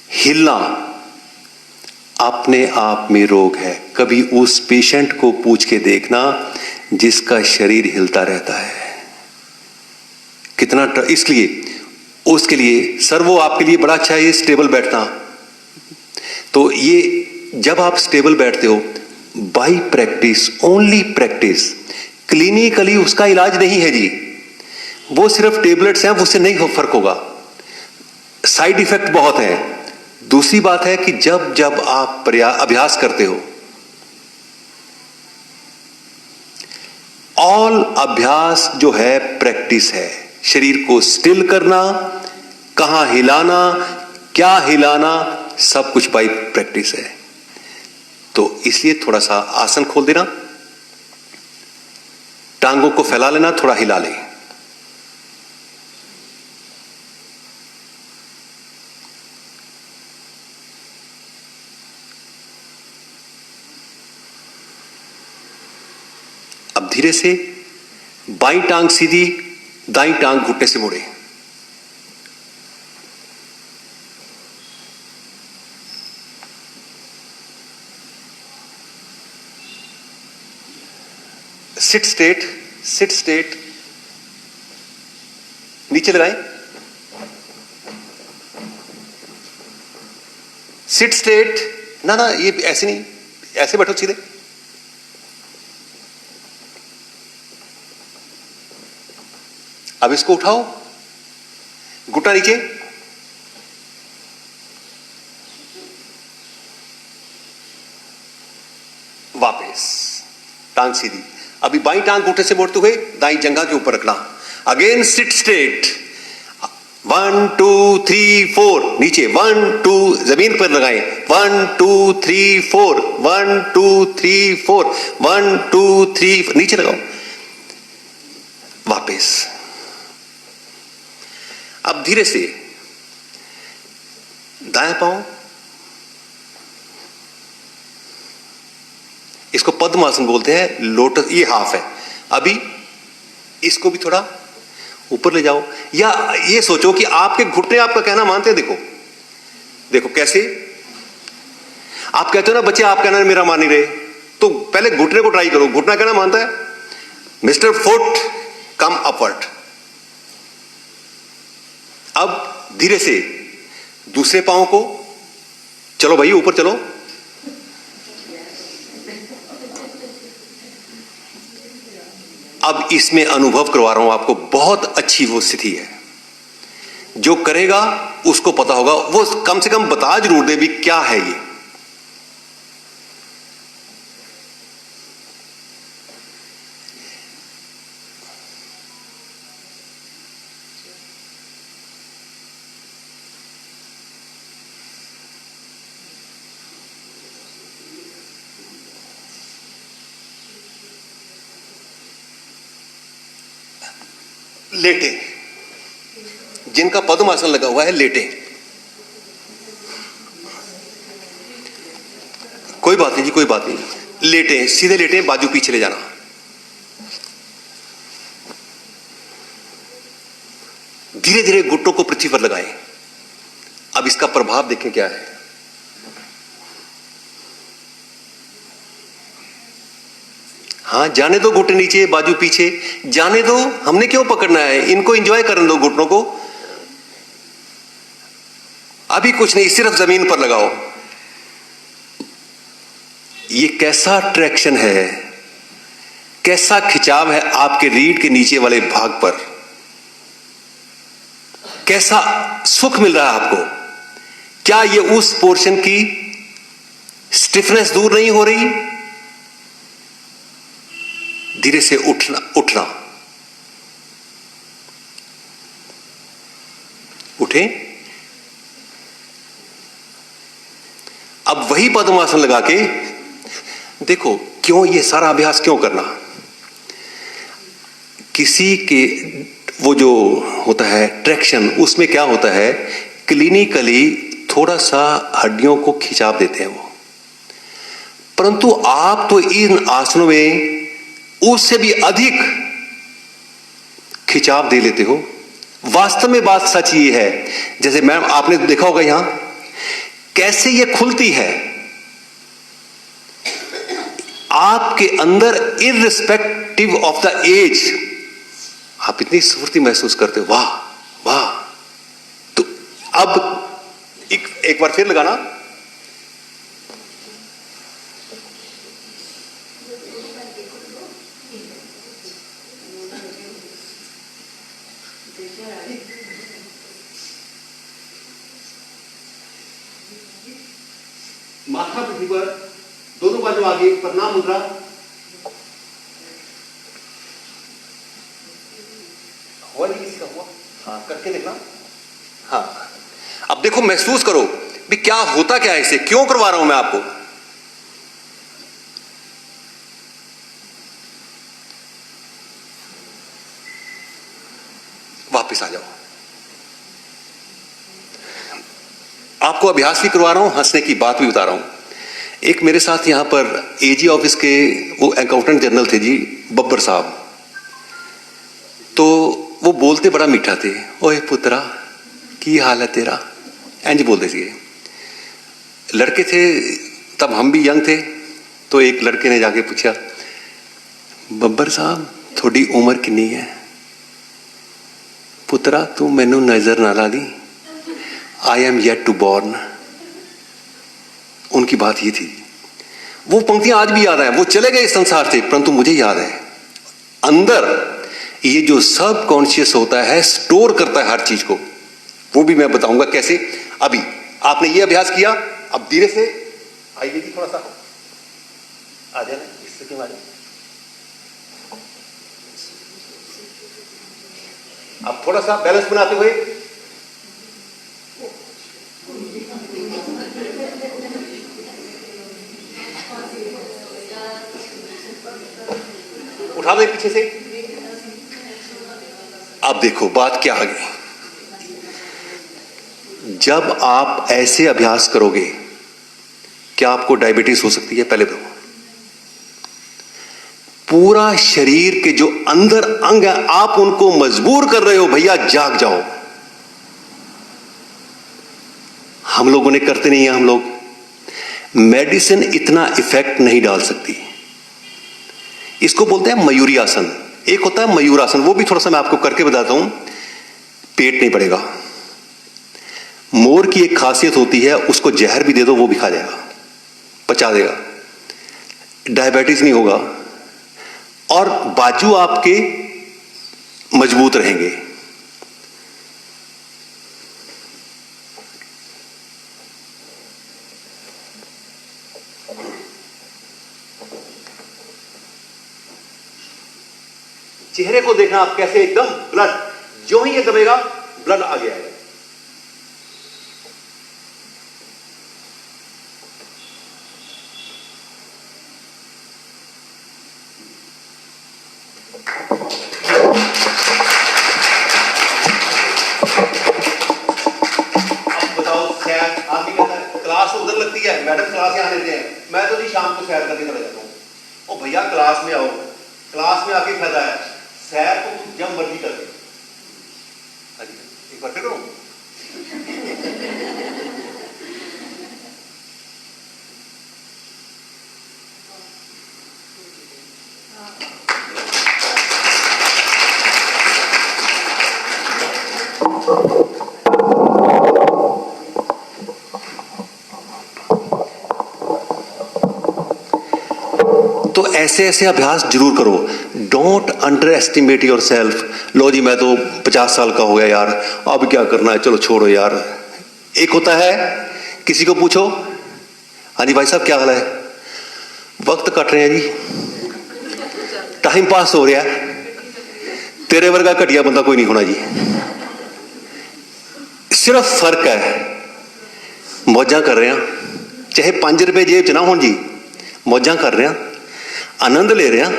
Speaker 2: हिलना, अपने आप में रोग है। कभी उस पेशेंट को पूछ के देखना जिसका शरीर हिलता रहता है, कितना इसलिए उसके लिए सर, वो आपके लिए बड़ा अच्छा है ये स्टेबल बैठना। तो ये जब आप स्टेबल बैठते हो, by practice, only practice, clinically उसका इलाज नहीं है जी, वो सिर्फ टेबलेट्स हैं, उससे नहीं फर्क होगा, साइड इफेक्ट बहुत है। दूसरी बात है कि जब जब आप अभ्यास करते हो, ऑल अभ्यास जो है प्रैक्टिस है। शरीर को स्टिल करना, कहां हिलाना, क्या हिलाना, सब कुछ बाई प्रैक्टिस है। तो इसलिए थोड़ा सा आसन खोल देना, टांगों को फैला लेना, थोड़ा हिला लें। अब धीरे से बाईं टांग सीधी, दाईं टांग घुटने से मुड़े। सिट स्ट्रेट, सिट स्ट्रेट, नीचे लगाएं। सिट स्ट्रेट, ना ना ये ऐसे नहीं, ऐसे बैठो सीधे। अब इसको उठाओ, घुटना नीचे, वापस टांग सीधी। अभी बाईं टांग घुटने से मोड़ते हुए दाईं जंघा के ऊपर रखना। अगेन सिट स्ट्रेट, 1 2 3 4, नीचे 1 2, जमीन पर लगाएं, 1 2 3 4, 1 2 3 4, 1 2 3, नीचे लगाओ, वापस। अब धीरे से दाएं पांव, इसको पद्मासन बोलते हैं, लोटस, ये हाफ है। अभी इसको भी थोड़ा ऊपर ले जाओ, या ये सोचो कि आपके घुटने आपका कहना मानते हैं। देखो देखो कैसे आप कहते हो ना, बच्चे आप कहना मेरा मान नहीं रहे, तो पहले घुटने को ट्राई करो। घुटना कहना मानता है, मिस्टर फुट कम अपवर्ड। अब धीरे से दूसरे पांव को, चलो भाई ऊपर चलो। अब इसमें अनुभव करवा रहा हूं आपको, बहुत अच्छी वो स्थिति है। जो करेगा उसको पता होगा, वो कम से कम बता जरूर दे भी क्या है ये। लेटे, जिनका पद्मासन लगा हुआ है लेटे, कोई बात नहीं जी, कोई बात नहीं, लेटे, सीधे लेटे, बाजू पीछे ले जाना। धीरे धीरे घुटनों को पृथ्वी पर लगाएं। अब इसका प्रभाव देखें क्या है। हाँ, जाने दो, घुटने नीचे, बाजू पीछे, जाने दो, हमने क्यों पकड़ना है, इनको एंजॉय करने दो घुटनों को। अभी कुछ नहीं, सिर्फ जमीन पर लगाओ। ये कैसा ट्रैक्शन है, कैसा खिंचाव है आपके रीढ़ के नीचे वाले भाग पर, कैसा सुख मिल रहा है आपको। क्या ये उस पोर्शन की स्टिफनेस दूर नहीं हो रही। धीरे से उठना, उठना, उठे। अब वही पद्मासन लगा के देखो, क्यों ये सारा अभ्यास क्यों करना। किसी के वो जो होता है ट्रैक्शन, उसमें क्या होता है, क्लिनिकली थोड़ा सा हड्डियों को खिंचाव देते हैं वो, परंतु आप तो इन आसनों में उससे भी अधिक खिंचाव दे लेते हो। वास्तव में बात सच ये है, जैसे मैम आपने देखा होगा यहां कैसे ये खुलती है आपके अंदर, इररिस्पेक्टिव ऑफ द एज। आप इतनी स्फूर्ति महसूस करते हो, वाह वाह। तो अब एक बार फिर लगाना। माथा पृथ्वी पर, दोनों बाजू आगे, प्रणाम मुद्रा। हुआ नहीं किसी का, हुआ? हाँ, करके देखना। हाँ, अब देखो, महसूस करो भी क्या होता क्या है इसे, क्यों करवा रहा हूं मैं आपको। वापस आ जाओ। आपको अभ्यास भी करवा रहा हूं, हंसने की बात भी बता रहा हूं। एक मेरे साथ यहां पर एजी ऑफिस के वो अकाउंटेंट जनरल थे जी, बब्बर साहब। तो वो बोलते बड़ा मीठा थे, ओए पुत्रा की हाल है तेरा, इंज बोलते थे। लड़के थे तब, हम भी यंग थे। तो एक लड़के ने जाके पूछा, बब्बर साहब थोड़ी उम्र कितनी है। पुत्रा तू मैनू नजर ना ला दी, I am yet to born. उनकी बात ये थी। वो पंक्तियां आज भी याद है। वो चले गए इस संसार से, परंतु मुझे याद है अंदर ये जो सब कॉन्शियस होता है, स्टोर करता है हर चीज को। वो भी मैं बताऊंगा कैसे। अभी आपने ये अभ्यास किया, अब धीरे से आइए जी, थोड़ा सा आ जाए इस स्थिति में। अब थोड़ा सा बैलेंस बनाते हुए उठा दे पीछे से। अब देखो बात क्या आ गई। जब आप ऐसे अभ्यास करोगे, क्या आपको डायबिटीज हो सकती है? पहले देखो, पूरा शरीर के जो अंदर अंग है, आप उनको मजबूर कर रहे हो, भैया जाग जाओ। हम लोगों ने करते नहीं है। हम लोग मेडिसिन इतना इफेक्ट नहीं डाल सकती। इसको बोलते हैं मयूरी आसन। एक होता है मयूरासन, वो भी थोड़ा सा मैं आपको करके बताता हूं। पेट नहीं पड़ेगा। मोर की एक खासियत होती है, उसको जहर भी दे दो वो भी खा जाएगा, पचा देगा, डायबिटीज नहीं होगा और बाजू आपके मजबूत रहेंगे। चेहरे को देखना आप कैसे, एकदम ब्लड, जो ही ये दबेगा ब्लड आ गया है। अब बताओ, सैर आदमी कहता है क्लास उधर लगती है, मैडम क्लास यहां लेते हैं, मैं तो जी शाम को सैर करके चला जाता हूं। ओ भैया क्लास में आओ, क्लास में आके फायदा है, सैर को तुम जब मर्जी कर दे। एक बार फिर करो। तो ऐसे ऐसे अभ्यास जरूर करो। Don't underestimate yourself. लो जी मैं तो 50 साल का हो गया यार, अब क्या करना है, चलो छोड़ो यार। एक होता है, किसी को पूछो, हाँ जी भाई साहब क्या हाल है, वक्त कट रहे हैं जी, टाइम पास हो रहा है, तेरे वर्गा घटिया बंदा कोई नहीं होना जी। सिर्फ फर्क है, मौजां कर रहे हैं, चाहे 5 रुपए जेब च ना हो जी, मौजां कर रहे हैं, आनंद ले रहे हैं,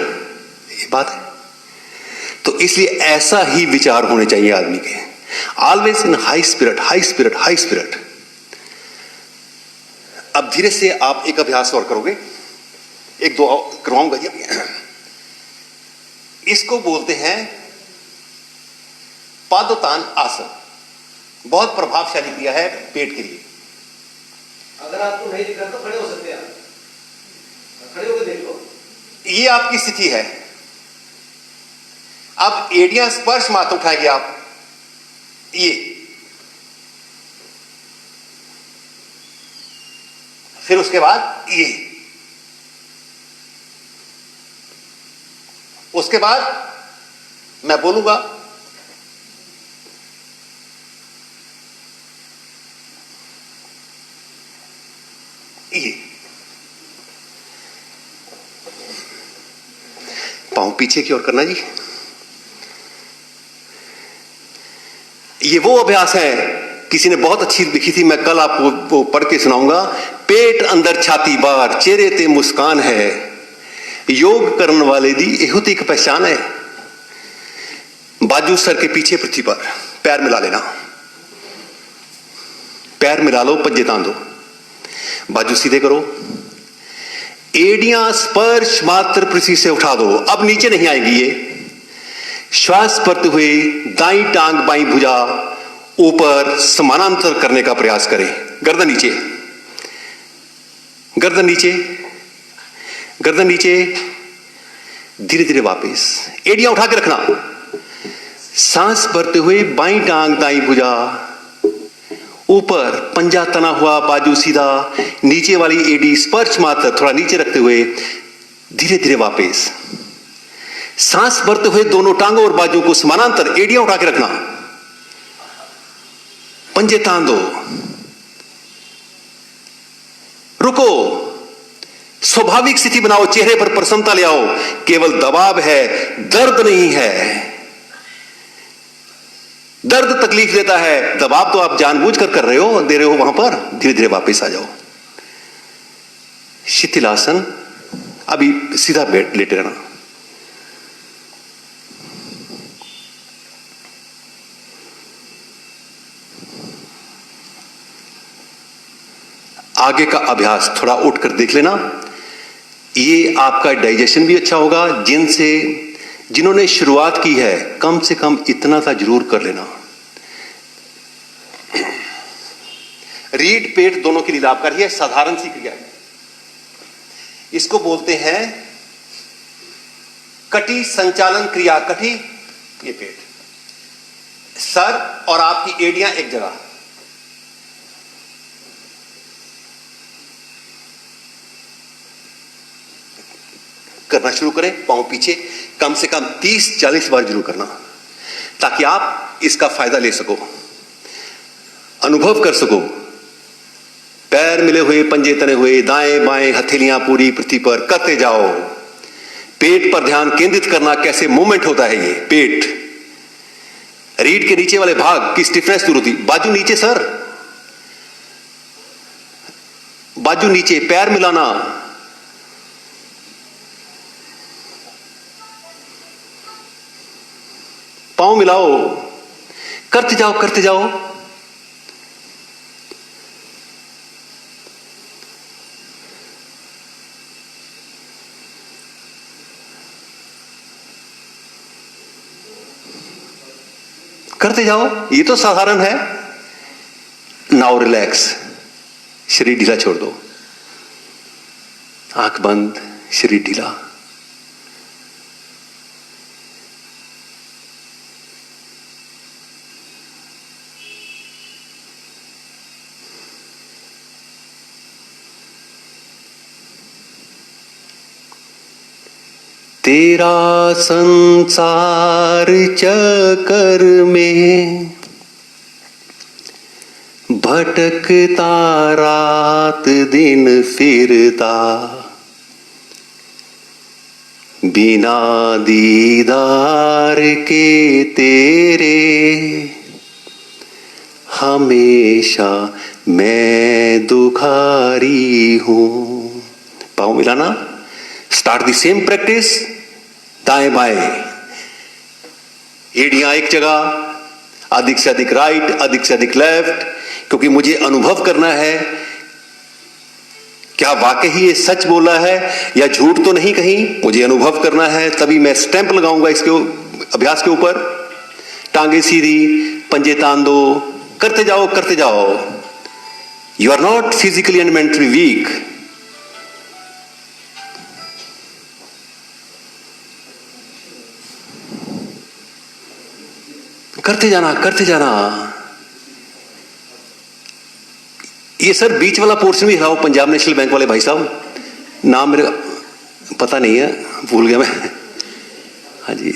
Speaker 2: ये बात है। तो इसलिए ऐसा ही विचार होने चाहिए आदमी के, always in high spirit, high spirit, high spirit. अब धीरे से आप एक अभ्यास और करोगे, एक दो करवाऊंगा जी। इसको बोलते हैं पादोत्तान आसन। बहुत प्रभावशाली क्रिया है पेट के लिए।
Speaker 1: अगर आपको नहीं दिख रहा तो खड़े हो सकते हैं, खड़े होकर देख लो।
Speaker 2: ये आपकी स्थिति है। अब एड़ियां स्पर्श मात्र उठाएंगे आप, ये फिर उसके बाद ये, उसके बाद मैं बोलूंगा, ये पांव पीछे की ओर करना जी। ये वो अभ्यास है, किसी ने बहुत अच्छी लिखी थी, मैं कल आपको को पढ़ के सुनाऊंगा। पेट अंदर छाती बाहर चेहरे ते मुस्कान है, योग करने वाले दी एहो तो एक पहचान है। बाजू सर के पीछे पृथ्वी पर, पैर मिला लेना, पैर मिला लो, पंजे तान दो, बाजू सीधे करो, एड़ियां स्पर्श मात्र पृथ्वी से उठा दो, अब नीचे नहीं आएगी ये। श्वास भरते हुए दाईं टांग बाईं भुजा ऊपर समानांतर करने का प्रयास करें। गर्दन नीचे, गर्दन नीचे, गर्दन नीचे, धीरे धीरे वापस, एड़ियां उठा के रखना। सांस भरते हुए बाईं टांग दाईं भुजा ऊपर, पंजा तना हुआ, बाजू सीधा, नीचे वाली एडी स्पर्श मात्र थोड़ा नीचे रखते हुए धीरे धीरे वापस। सांस भरते हुए दोनों टांगों और बाजू को समानांतर, एड़ियां उठा के रखना, पंजे तान दो, रुको, स्वाभाविक स्थिति बनाओ, चेहरे पर प्रसन्नता ले आओ। केवल दबाव है, दर्द नहीं है। दर्द तकलीफ देता है, दबाव तो आप जानबूझकर कर रहे हो, दे रहे हो वहां पर। धीरे धीरे वापस आ जाओ। शिथिलासन, अभी सीधा बैठ लेटे रहना। आगे का अभ्यास थोड़ा उठकर देख लेना, ये आपका डाइजेशन भी अच्छा होगा। जिन्होंने शुरुआत की है, कम से कम इतना सा जरूर कर लेना। रीढ़ पेट दोनों के लिए लाभकारी है, साधारण सी क्रिया है। इसको बोलते हैं कटी संचालन क्रिया। कटी, ये पेट, सर और आपकी एड़ियां एक जगह, करना शुरू करें। पांव पीछे, कम से कम 30-40 बार जरूर करना, ताकि आप इसका फायदा ले सको, अनुभव कर सको। पैर मिले हुए, पंजे तने हुए, दाएं बाएं, हथेलियां पूरी पृथ्वी पर, करते जाओ। पेट पर ध्यान केंद्रित करना, कैसे मूवमेंट होता है ये पेट। रीढ़ के नीचे वाले भाग की स्टिफनेस दूर होती। बाजू नीचे सर, बाजू नीचे, पैर मिलाना, पांव मिलाओ, करते जाओ, करते जाओ। करते जाओ, ये तो साधारण है। नाउ रिलैक्स, शरीर ढीला छोड़ दो, आंख बंद, शरीर ढीला। तेरा संसार चक्कर में भटकता रात दिन फिरता, बिना दीदार के तेरे हमेशा मैं दुखारी हूं। पाँव मिलाना, स्टार्ट द सेम प्रैक्टिस। दाएं बाएं, एड़ियां एक जगह, अधिक से अधिक राइट, अधिक से अधिक लेफ्ट, क्योंकि मुझे अनुभव करना है क्या वाकई ही ये सच बोला है या झूठ तो नहीं कहीं। मुझे अनुभव करना है, तभी मैं स्टैंप लगाऊंगा इसके अभ्यास के ऊपर। टांगे सीधी, पंजे तान दो, करते जाओ, करते जाओ। You are not physically and mentally weak. करते जाना, करते जाना। ये सर बीच वाला पोर्शन भी हिलाओ, पंजाब नेशनल बैंक वाले भाई साहब, नाम मेरे पता नहीं है, भूल गया मैं। हाँ जी,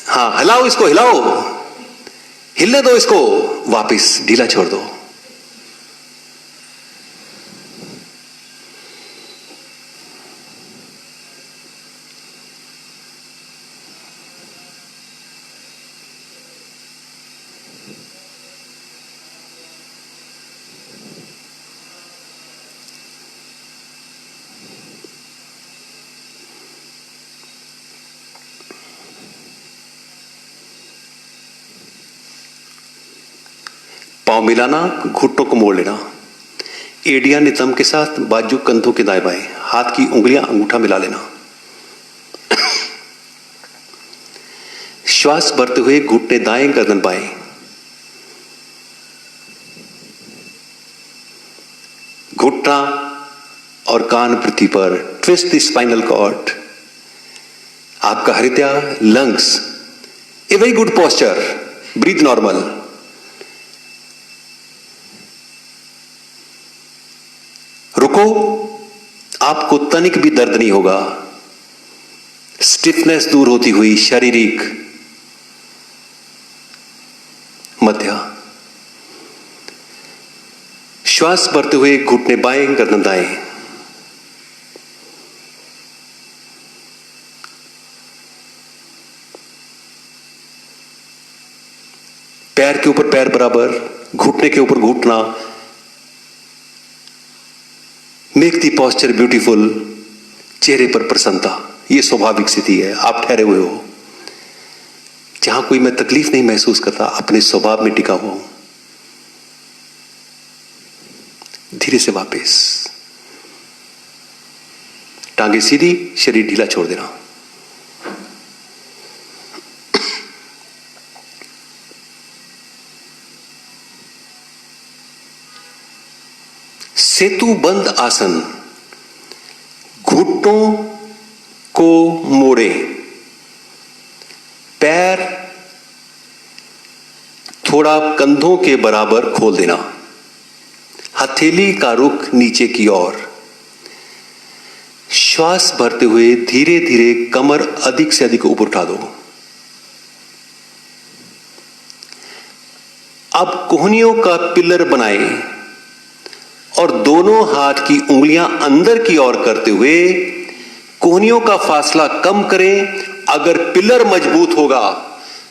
Speaker 2: हाँ, हिलाओ इसको, हिलाओ, हिलने दो इसको, वापिस ढीला छोड़ दो। पांव मिलाना, घुटनों को मोड़ लेना, एड़ियां नितंब के साथ, बाजू कंधों के दाएं बाएं, हाथ की उंगलियां अंगूठा मिला लेना। श्वास भरते हुए घुटने दाएं, गर्दन बाएं। घुटना और कान पृथ्वी पर, ट्विस्ट द स्पाइनल कॉर्ड। आपका हृदय, lungs, a very good posture, breathe normal. रुको, आपको तनिक भी दर्द नहीं होगा। स्टिफनेस दूर होती हुई शारीरिक मध्य। श्वास भरते हुए घुटने बाएं, गर्दन दाएं। पैर के ऊपर पैर बराबर, घुटने के ऊपर घुटना। Make the posture beautiful. चेहरे पर प्रसन्नता, यह स्वाभाविक स्थिति है। आप ठहरे हुए हो, जहां कोई मैं तकलीफ नहीं महसूस करता, अपने स्वभाव में टिका हुआ हूं। धीरे से वापस, टांगे सीधी, शरीर ढीला छोड़ देना। सेतुबंद आसन। घुटनों को मोड़े, पैर थोड़ा कंधों के बराबर खोल देना, हथेली का रुख नीचे की ओर। श्वास भरते हुए धीरे धीरे कमर अधिक से अधिक ऊपर उठा दो। अब कोहनियों का पिलर बनाएं और दोनों हाथ की उंगलियां अंदर की ओर करते हुए कोहनियों का फासला कम करें। अगर पिलर मजबूत होगा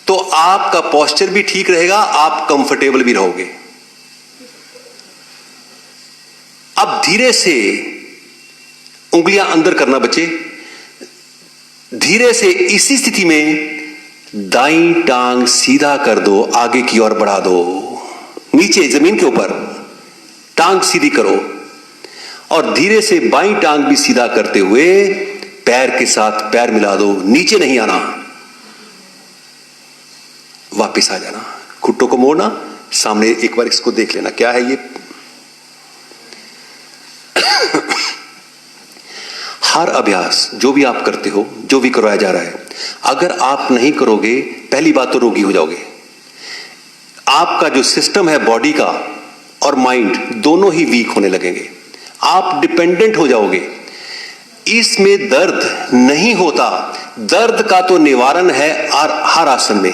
Speaker 2: तो आपका पोस्चर भी ठीक रहेगा, आप कंफर्टेबल भी रहोगे। अब धीरे से उंगलियां अंदर करना बच्चे। धीरे से इसी स्थिति में दाईं टांग सीधा कर दो, आगे की ओर बढ़ा दो। नीचे जमीन के ऊपर टांग सीधी करो और धीरे से बाईं टांग भी सीधा करते हुए पैर के साथ पैर मिला दो। नीचे नहीं आना, वापस आ जाना। घुटनों को मोड़ना, सामने एक बार इसको देख लेना क्या है ये। हर अभ्यास जो भी आप करते हो, जो भी करवाया जा रहा है, अगर आप नहीं करोगे, पहली बात तो रोगी हो जाओगे। आपका जो सिस्टम है बॉडी का और माइंड दोनों ही वीक होने लगेंगे, आप डिपेंडेंट हो जाओगे। इसमें दर्द नहीं होता, दर्द का तो निवारण है हर आसन में,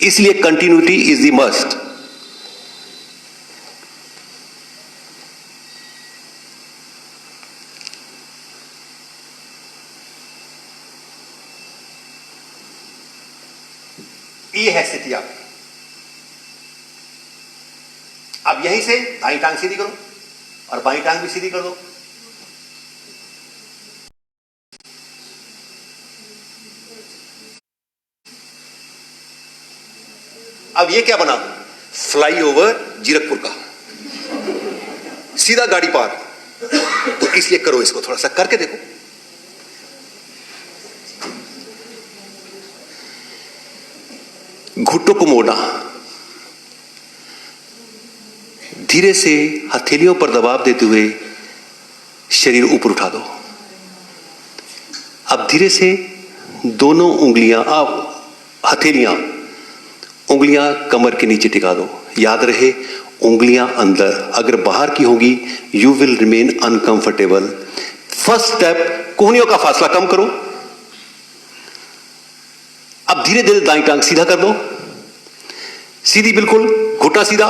Speaker 2: इसलिए कंटिन्यूटी इज द मस्ट। ये है स्थिति आपकी। अब यहीं से दाईं टांग सीधी करो और बाईं टांग भी सीधी कर दो। अब ये क्या बना? फ्लाईओवर जीरकपुर का, सीधा गाड़ी पार। तो इसलिए करो, इसको थोड़ा सा करके देखो। घुटनों को मोड़ना, धीरे से हथेलियों पर दबाव देते हुए शरीर ऊपर उठा दो। अब धीरे से दोनों उंगलियां, हथेलियां, उंगलियां कमर के नीचे टिका दो। याद रहे, उंगलियां अंदर, अगर बाहर की होगी you will remain uncomfortable. First step, कोहनियों का फासला कम करो। अब धीरे धीरे दाईं टांग सीधा कर दो, सीधी बिल्कुल, घुटना सीधा,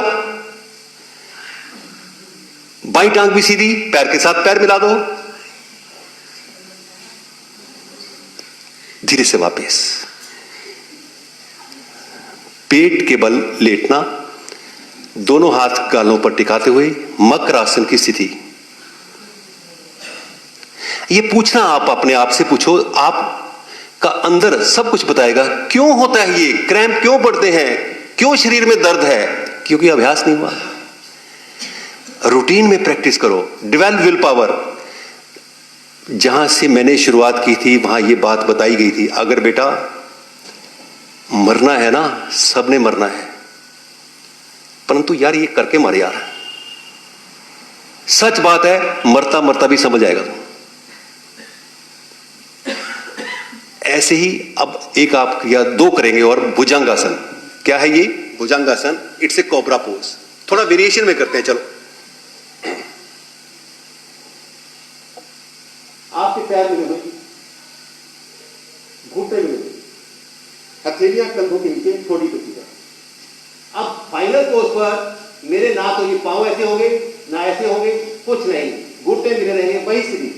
Speaker 2: बाईं टांग भी सीधी, पैर के साथ पैर मिला दो। धीरे से वापस, पेट के बल लेटना, दोनों हाथ गालों पर टिकाते हुए मकर आसन की स्थिति। ये पूछना, आप अपने आप से पूछो, आप का अंदर सब कुछ बताएगा क्यों होता है ये, क्रैम्प क्यों पड़ते हैं, क्यों शरीर में दर्द है, क्योंकि अभ्यास नहीं हुआ। रूटीन में प्रैक्टिस करो, डेवलप विल पावर। जहां से मैंने शुरुआत की थी वहां ये बात बताई गई थी, अगर बेटा मरना है ना, सबने मरना है, परंतु यार ये करके मर यार। सच बात है, मरता मरता भी समझ आएगा तुम। ऐसे ही अब एक आप या दो करेंगे और भुजंगासन। क्या है ये bhujangasana? It's a cobra pose. थोड़ा वेरिएशन में करते हैं, चलो। आपके पैर मिले हुए, घुटने मिले हुए, हथेलियां कंधों के नीचे, थोड़ी कुछ। अब फाइनल पोज पर मेरे ना तो ये पांव ऐसे होंगे ना ऐसे होंगे, कुछ नहीं, घुटने मिले रहेंगे, वही स्थिति।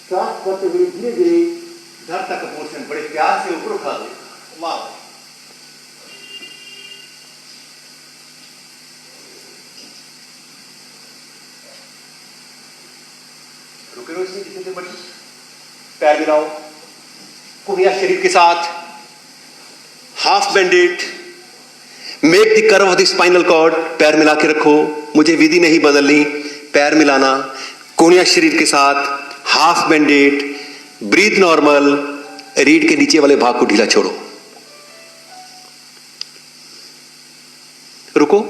Speaker 2: सांस करते हुए धीरे धीरे धड़ तक पोर्शन बड़े प्यार से ऊपर उठा दे। वाह, रुके रहो इसमें जितने देर बची। पैर मिलाओ कुनिया शरीर के साथ, half bended, make the curve of the spinal cord. पैर मिला के रखो, मुझे विधि नहीं बदलनी। पैर मिलाना कोनिया शरीर के साथ, हाफ बेंडेड, ब्रीथ नॉर्मल। रीढ़ के नीचे वाले भाग को ढीला छोड़ो। रुको,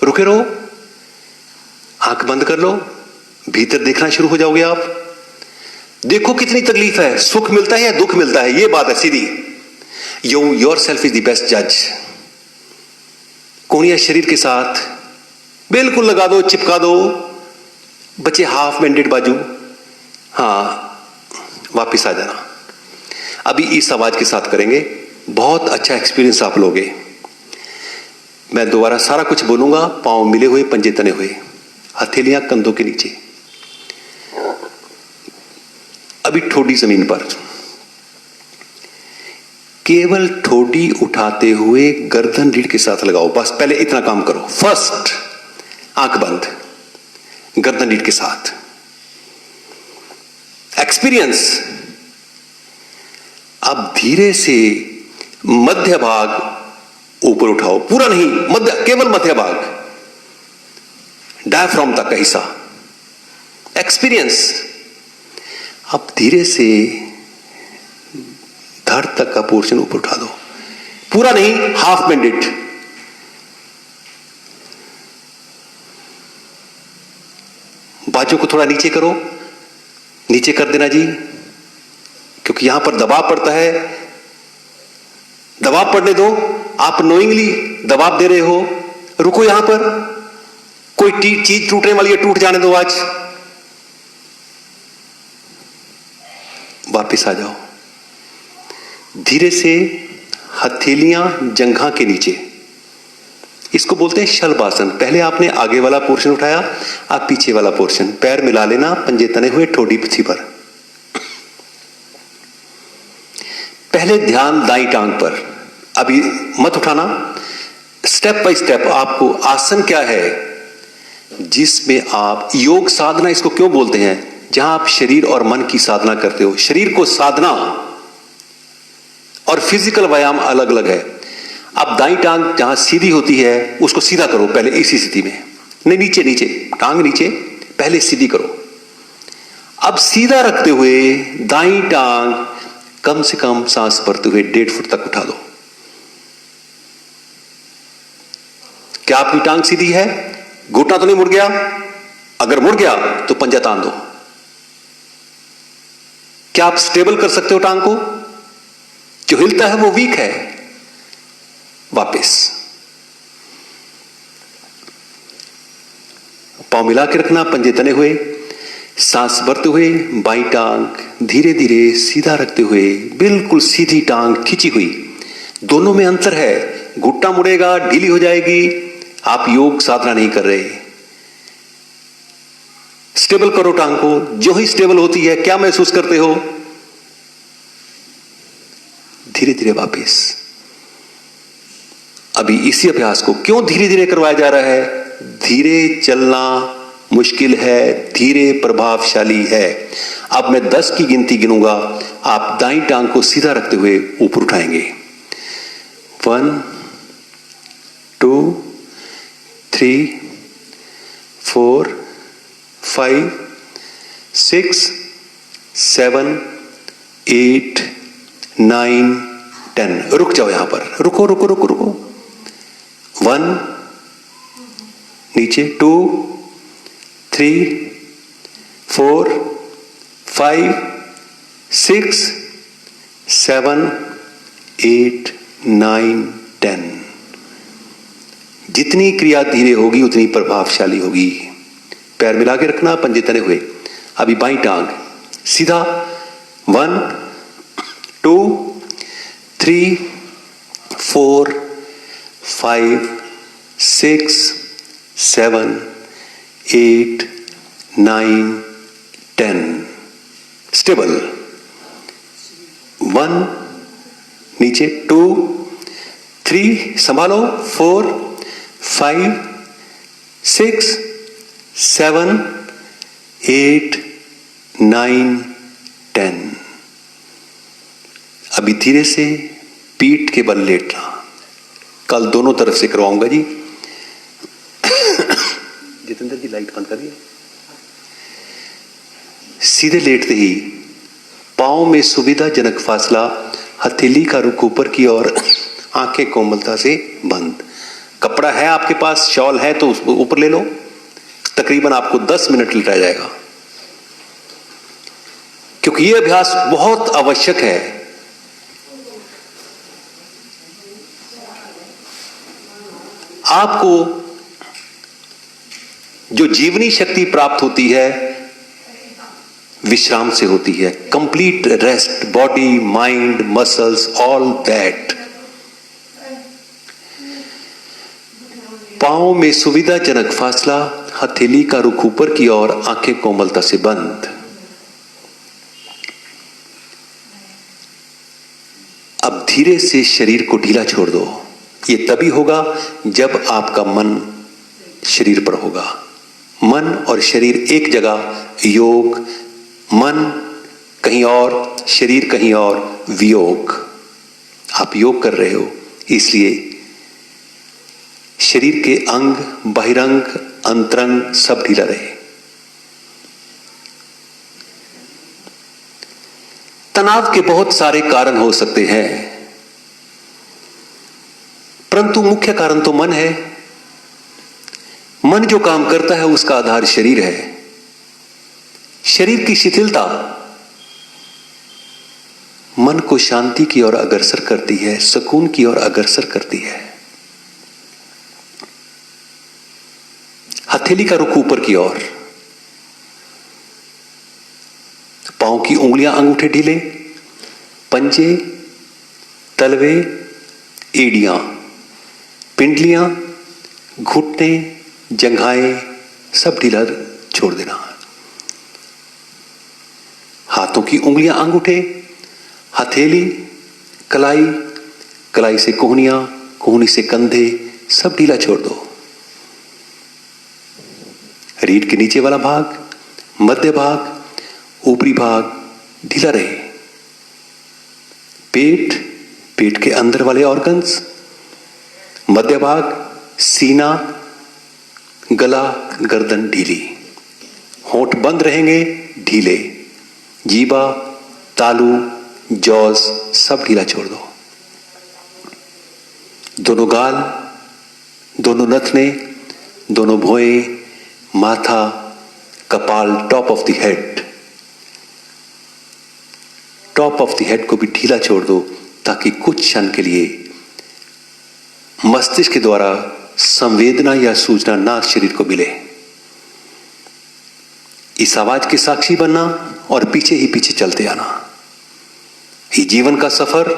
Speaker 2: रुके रहो, आंख बंद कर लो, भीतर देखना शुरू हो जाओगे आप। देखो कितनी तकलीफ है, सुख मिलता है या दुख मिलता है, ये बात है सीधी। Yourself is the best जज। कोनिया शरीर के साथ बिल्कुल लगा दो, चिपका दो। बच्चे हाफ बेंडेड बाजू, हाँ, वापिस आ जाना। अभी इस आवाज के साथ करेंगे, बहुत अच्छा एक्सपीरियंस आप लोगे। मैं दोबारा सारा कुछ बोलूंगा। पांव मिले हुए, पंजे तने हुए, हथेलियां कंधों के नीचे। अभी ठोडी जमीन पर, केवल ठोडी उठाते हुए गर्दन रीढ़ के साथ लगाओ। बस पहले इतना काम करो। फर्स्ट, आंख बंद, गर्दन रीढ़ के साथ। एक्सपीरियंस। अब धीरे से मध्य भाग ऊपर उठाओ, पूरा नहीं, मध्य, केवल मध्य भाग, डायफ्राम तक का हिस्सा। एक्सपीरियंस। अब धीरे से धड़ तक का पोर्शन ऊपर उठा दो, पूरा नहीं, हाफ बेंडेड। बाजू को थोड़ा नीचे करो, नीचे कर देना जी, क्योंकि यहां पर दबाव पड़ता है। दबाव पड़ने दो, आप नोइंगली दबाव दे रहे हो। रुको, यहां पर कोई चीज टूटने वाली है, टूट जाने दो आज। वापिस आ जाओ। धीरे से हथेलियां जंघा के नीचे, इसको बोलते हैं शलभासन। पहले आपने आगे वाला पोर्शन उठाया, अब पीछे वाला पोर्शन। पैर मिला लेना, पंजे तने हुए, ठोडी पीछे पर। पहले ध्यान दाई टांग पर, अभी मत उठाना। स्टेप बाय स्टेप आपको आसन क्या है जिसमें आप योग साधना, इसको क्यों बोलते हैं, जहां आप शरीर और मन की साधना करते हो। शरीर को साधना और फिजिकल व्यायाम अलग अलग है। अब दाई टांग जहां सीधी होती है उसको सीधा करो पहले, इसी स्थिति में। नहीं, नीचे नीचे, टांग नीचे, पहले सीधी करो। अब सीधा रखते हुए दाई टांग कम से कम सांस भरते हुए 1.5 फुट तक उठा दो। क्या आपकी टांग सीधी है? घुटना तो नहीं मुड़ गया? अगर मुड़ गया तो पंजा तान दो। क्या आप स्टेबल कर सकते हो टांग को? जो हिलता है वो वीक है। वापस पांव मिला के रखना, पंजे तने हुए, सांस भरते हुए बाई टांग धीरे धीरे सीधा रखते हुए, बिल्कुल सीधी टांग खींची हुई। दोनों में अंतर है, घुटना मुड़ेगा, ढीली हो जाएगी। आप योग साधना नहीं कर रहे। स्टेबल करो टांग को। जो ही स्टेबल होती है, क्या महसूस करते हो? धीरे धीरे वापस। अभी इसी अभ्यास को क्यों धीरे धीरे करवाया जा रहा है? धीरे चलना मुश्किल है, धीरे प्रभावशाली है। अब मैं 10 की गिनती गिनूंगा, आप दाईं टांग को सीधा रखते हुए ऊपर उठाएंगे। 1 2 3 4 5 6 7 8 9 10। रुक जाओ, यहां पर रुको रुको रुको रुको। 1 नीचे, 2 3 4 5 6 7 8 9 10। जितनी क्रिया धीरे होगी उतनी प्रभावशाली होगी। पैर मिला के रखना, पंजे तने हुए। अभी बाईं टांग सीधा। 1 2 3 4 5 6 7 8 9 10। स्टेबल। 1 नीचे, 2 3 संभालो, 4 5 6 7 8 9 10। अभी धीरे से पीठ के बल लेटना। कल दोनों तरफ से करवाऊंगा जी। जितेंद्र जी लाइट बंद करिए। सीधे लेटते ही पांव में सुविधाजनक फासला, हथेली का रुख ऊपर की ओर, आंखें कोमलता से बंद। कपड़ा है आपके पास, शॉल है तो उसको ऊपर ले लो। तकरीबन आपको 10 मिनट लिटाया जाएगा, क्योंकि यह अभ्यास बहुत आवश्यक है। आपको जो जीवनी शक्ति प्राप्त होती है विश्राम से होती है। Complete rest, body mind muscles all that. पांव में सुविधाजनक फासला, हथेली का रुख ऊपर की ओर, आंखें कोमलता से बंद। अब धीरे से शरीर को ढीला छोड़ दो। यह तभी होगा जब आपका मन शरीर पर होगा। मन और शरीर एक जगह, योग। मन कहीं और, शरीर कहीं और, वियोग। आप योग कर रहे हो, इसलिए शरीर के अंग, बहिरंग, अंतरंग सब ढीला रहे। तनाव के बहुत सारे कारण हो सकते हैं, परंतु मुख्य कारण तो मन है। मन जो काम करता है उसका आधार शरीर है। शरीर की शिथिलता मन को शांति की ओर अग्रसर करती है, सुकून की ओर अग्रसर करती है। हथेली का रुख ऊपर की ओर, पांव की उंगलियां, अंगूठे ढीले, पंजे, तलवे, एड़ियां, पिंडलियां, घुटने, जंघाएं सब ढीला छोड़ देना। हाथों की उंगलियां, अंगूठे, हथेली, कलाई, कलाई से कोहनियां, कोहनी से कंधे सब ढीला छोड़ दो। रीढ़ के नीचे वाला भाग, मध्य भाग, ऊपरी भाग ढीला रहे। पेट, पेट के अंदर वाले ऑर्गन्स, मध्य भाग, सीना, गला, गर्दन ढीली। होंठ बंद रहेंगे, ढीले। जीवा, तालू, जॉज सब ढीला छोड़ दो। दोनों गाल, दोनों नथने, दोनों भौएं, माथा, कपाल, top of the head, top of the head को भी ढीला छोड़ दो, ताकि कुछ क्षण के लिए मस्तिष्क के द्वारा संवेदना या सूचना ना शरीर को मिले। इस आवाज के साक्षी बनना और पीछे ही पीछे चलते आना। ये जीवन का सफर।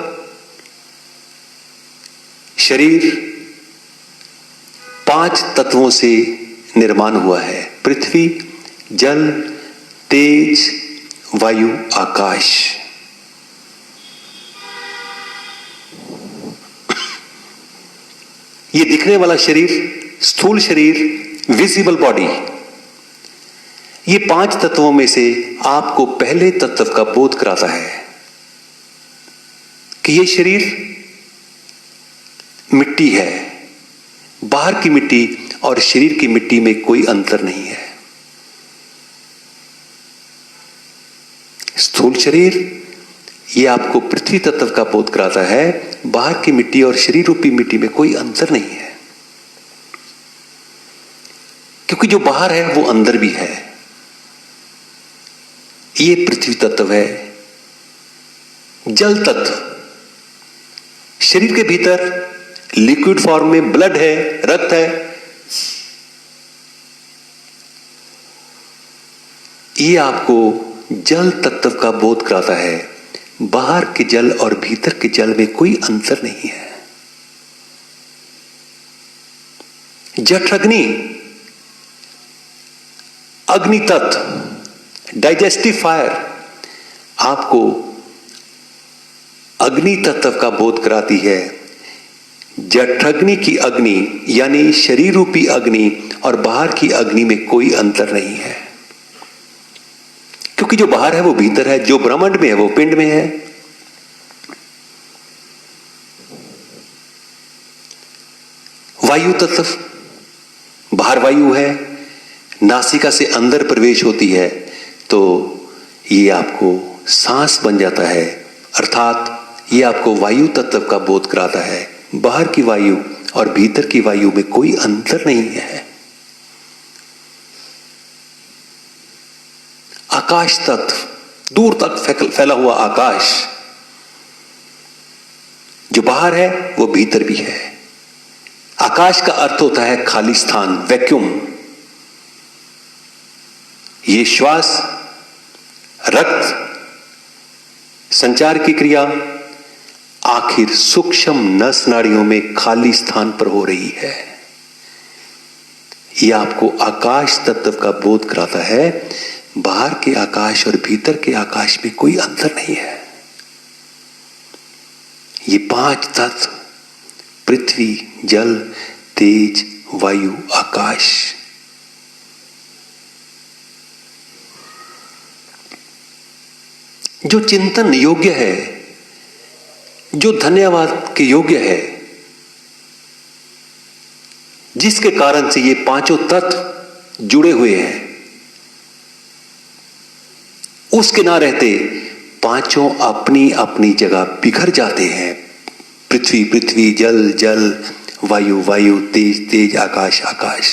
Speaker 2: शरीर 5 तत्वों से निर्माण हुआ है: पृथ्वी, जल, तेज, वायु, आकाश। ये दिखने वाला शरीर, स्थूल शरीर, विजिबल बॉडी, ये 5 तत्वों में से आपको पहले तत्व का बोध कराता है कि ये शरीर मिट्टी है। बाहर की मिट्टी और शरीर की मिट्टी में कोई अंतर नहीं है। स्थूल शरीर ये आपको पृथ्वी तत्व का बोध कराता है। बाहर की मिट्टी और शरीर रूपी मिट्टी में कोई अंतर नहीं है, क्योंकि जो बाहर है वो अंदर भी है। ये पृथ्वी तत्व है। जल तत्व शरीर के भीतर लिक्विड फॉर्म में ब्लड है, रक्त है। ये आपको जल तत्व का बोध कराता है। बाहर के जल और भीतर के जल में कोई अंतर नहीं है। जठराग्नि, अग्नि तत्व, डाइजेस्टिव फायर आपको अग्नि तत्व का बोध कराती है। जठराग्नि की अग्नि यानी शरीर रूपी अग्नि और बाहर की अग्नि में कोई अंतर नहीं है, क्योंकि जो बाहर है वो भीतर है, जो ब्रह्मांड में है वो पिंड में है। वायु तत्व, बाहर वायु है, नासिका से अंदर प्रवेश होती है तो ये आपको सांस बन जाता है, अर्थात ये आपको वायु तत्व का बोध कराता है। बाहर की वायु और भीतर की वायु में कोई अंतर नहीं है। आकाश तत्व, दूर तक फैला हुआ आकाश, जो बाहर है वो भीतर भी है। आकाश का अर्थ होता है खाली स्थान, वैक्यूम। ये श्वास, रक्त संचार की क्रिया आखिर सूक्ष्म नस नाड़ियों में खाली स्थान पर हो रही है। यह आपको आकाश तत्व का बोध कराता है। बाहर के आकाश और भीतर के आकाश में कोई अंतर नहीं है। ये 5 तत्व पृथ्वी, जल, तेज, वायु, आकाश, जो चिंतन योग्य है, जो धन्यवाद के योग्य है, जिसके कारण से ये 5 तत्व जुड़े हुए हैं, उसके ना रहते 5 अपनी अपनी जगह बिखर जाते हैं। पृथ्वी पृथ्वी, जल जल, वायु वायु, तेज तेज, आकाश आकाश।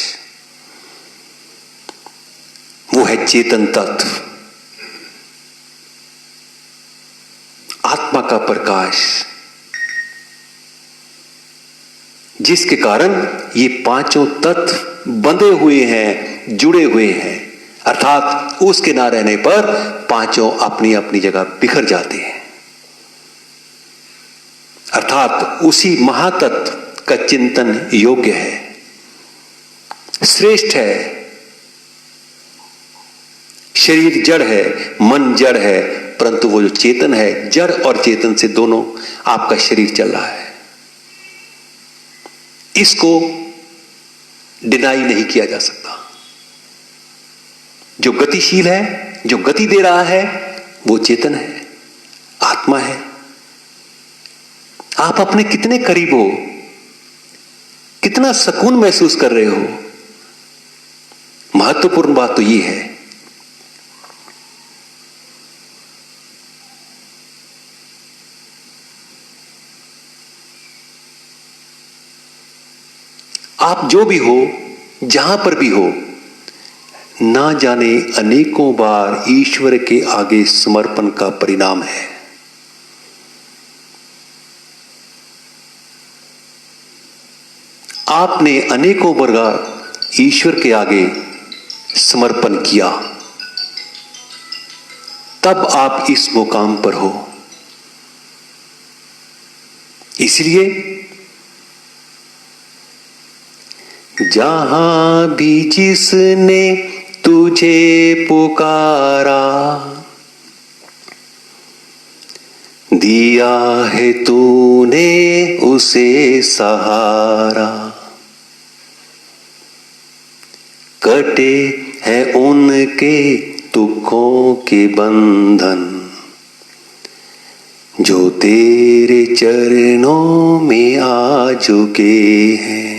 Speaker 2: वो है चेतन तत्व, आत्मा का प्रकाश, जिसके कारण ये 5 तत्व बंधे हुए हैं, जुड़े हुए हैं। अर्थात उसके ना रहने पर 5 अपनी अपनी जगह बिखर जाते हैं। अर्थात उसी महातत्व का चिंतन योग्य है, श्रेष्ठ है। शरीर जड़ है, मन जड़ है, परंतु वो जो चेतन है, जड़ और चेतन से दोनों आपका शरीर चल रहा है। इसको डिनाई नहीं किया जा सकता। जो गतिशील है, जो गति दे रहा है, वो चेतन है, आत्मा है। आप अपने कितने करीब हो, कितना सुकून महसूस कर रहे हो, महत्वपूर्ण बात तो ये है। आप जो भी हो, जहां पर भी हो, ना जाने अनेकों बार ईश्वर के आगे समर्पण का परिणाम है। आपने अनेकों बार ईश्वर के आगे समर्पण किया, तब आप इस मुकाम पर हो। इसलिए जहां भी जिसने तुझे पुकारा, दिया है तूने उसे सहारा। कटे है उनके दुखों के बंधन जो तेरे चरणों में आ चुके हैं।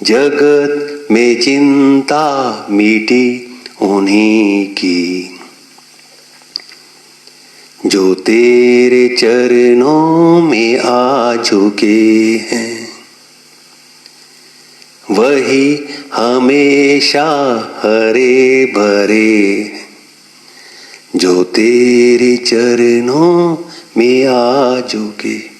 Speaker 2: जगत में चिंता मिटी उन्हीं की जो तेरे चरणों में आ चुके हैं। वही हमेशा हरे भरे जो तेरे चरणों में आ चुके।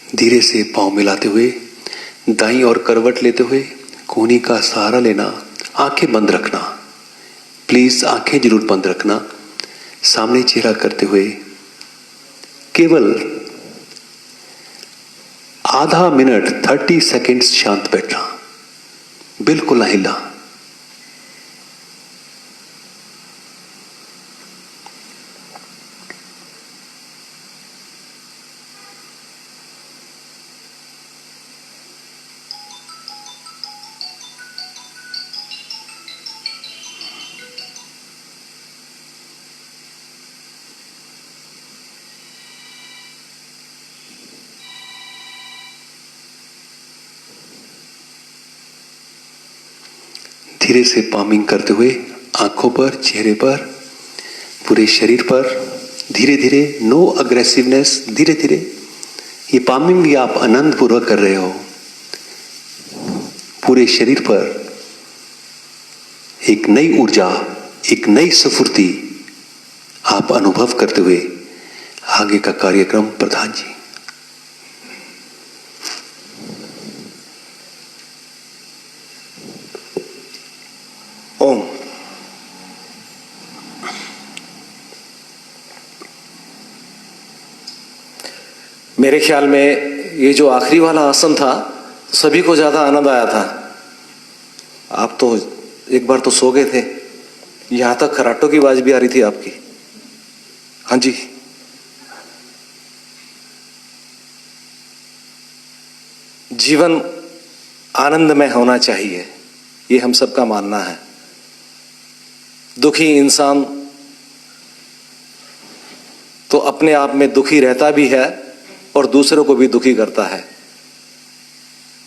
Speaker 2: धीरे से पांव मिलाते हुए दाईं ओर करवट लेते हुए कोहनी का सहारा लेना। आंखें बंद रखना, प्लीज आंखें जरूर बंद रखना। सामने चेहरा करते हुए केवल आधा मिनट 30 सेकेंड्स शांत बैठना, बिल्कुल ना हिलना। धीरे से पामिंग करते हुए आंखों पर, चेहरे पर, पूरे शरीर पर धीरे धीरे, नो अग्रेसिवनेस, धीरे धीरे ये पामिंग भी आप आनंद पूर्वक कर रहे हो। पूरे शरीर पर एक नई ऊर्जा, एक नई स्फूर्ति आप अनुभव करते हुए आगे का कार्यक्रम। प्रधान जी
Speaker 1: ओम। मेरे ख्याल में ये जो आखिरी वाला आसन था सभी को ज्यादा आनंद आया था। आप तो एक बार तो सो गए थे, यहां तक खराटों की आवाज भी आ रही थी आपकी। हाँ जी, जीवन आनंदमय होना चाहिए, ये हम सबका मानना है। दुखी इंसान तो अपने आप में दुखी रहता भी है और दूसरों को भी दुखी करता है।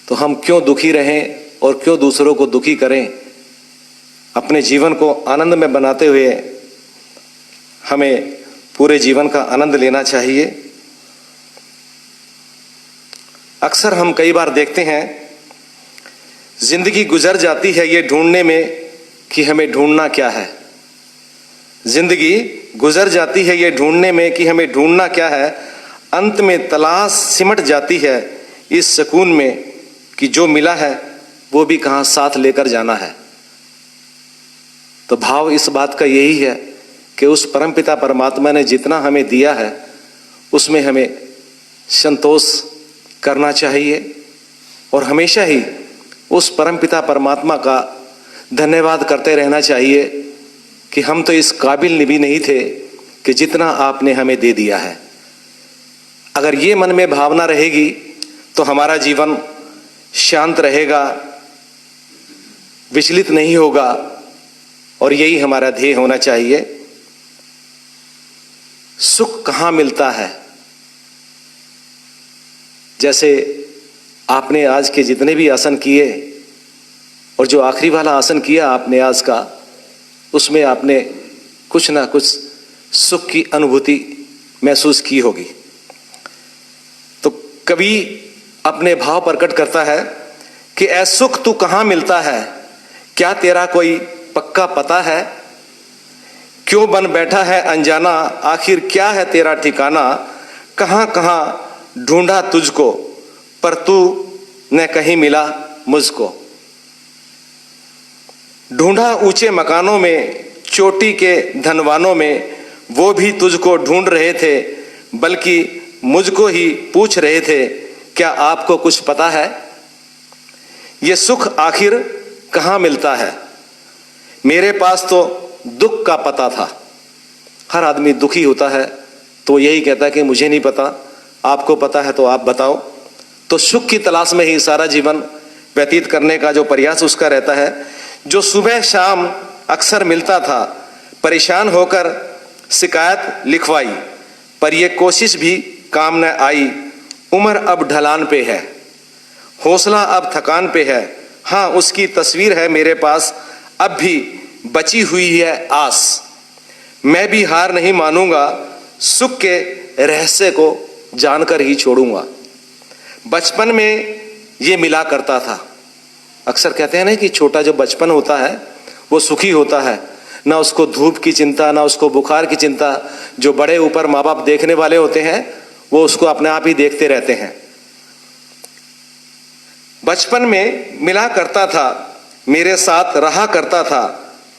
Speaker 1: तो हम क्यों दुखी रहें और क्यों दूसरों को दुखी करें। अपने जीवन को आनंद में बनाते हुए हमें पूरे जीवन का आनंद लेना चाहिए। अक्सर हम कई बार देखते हैं जिंदगी गुजर जाती है ये ढूंढने में कि हमें ढूंढना क्या है। जिंदगी गुजर जाती है ये ढूंढने में कि हमें ढूंढना क्या है। अंत में तलाश सिमट जाती है इस सुकून में कि जो मिला है वो भी कहां साथ लेकर जाना है। तो भाव इस बात का यही है कि उस परमपिता परमात्मा ने जितना हमें दिया है उसमें हमें संतोष करना चाहिए और हमेशा ही उस परमपिता परमात्मा का धन्यवाद करते रहना चाहिए कि हम तो इस काबिल भी नहीं थे कि जितना आपने हमें दे दिया है। अगर ये मन में भावना रहेगी तो हमारा जीवन शांत रहेगा, विचलित नहीं होगा, और यही हमारा ध्येय होना चाहिए। सुख कहाँ मिलता है? जैसे आपने आज के जितने भी आसन किए और जो आखिरी वाला आसन किया आपने आज का, उसमें आपने कुछ ना कुछ सुख की अनुभूति महसूस की होगी। तो कवि अपने भाव प्रकट करता है कि ऐ सुख तू कहाँ मिलता है, क्या तेरा कोई पक्का पता है? क्यों बन बैठा है अनजाना, आखिर क्या है तेरा ठिकाना? कहाँ कहाँ ढूंढा तुझको, पर तू न कहीं मिला मुझको। ढूंढा ऊंचे मकानों में, चोटी के धनवानों में, वो भी तुझको ढूंढ रहे थे, बल्कि मुझको ही पूछ रहे थे, क्या आपको कुछ पता है? ये सुख आखिर कहाँ मिलता है? मेरे पास तो दुख का पता था। हर आदमी दुखी होता है तो यही कहता है कि मुझे नहीं पता, आपको पता है तो आप बताओ। तो सुख की तलाश में ही सारा जीवन व्यतीत करने का जो प्रयास उसका रहता है, जो सुबह शाम अक्सर मिलता था, परेशान होकर शिकायत लिखवाई, पर यह कोशिश भी काम न आई। उम्र अब ढलान पे है, हौसला अब थकान पे है, हाँ उसकी तस्वीर है मेरे पास, अब भी बची हुई है आस। मैं भी हार नहीं मानूंगा, सुख के रहस्य को जानकर ही छोड़ूंगा। बचपन में ये मिला करता था। अक्सर कहते हैं ना कि छोटा जो बचपन होता है वो सुखी होता है, ना उसको धूप की चिंता, ना उसको बुखार की चिंता। जो बड़े ऊपर माँ बाप देखने वाले होते हैं वो उसको अपने आप ही देखते रहते हैं। बचपन में मिला करता था, मेरे साथ रहा करता था,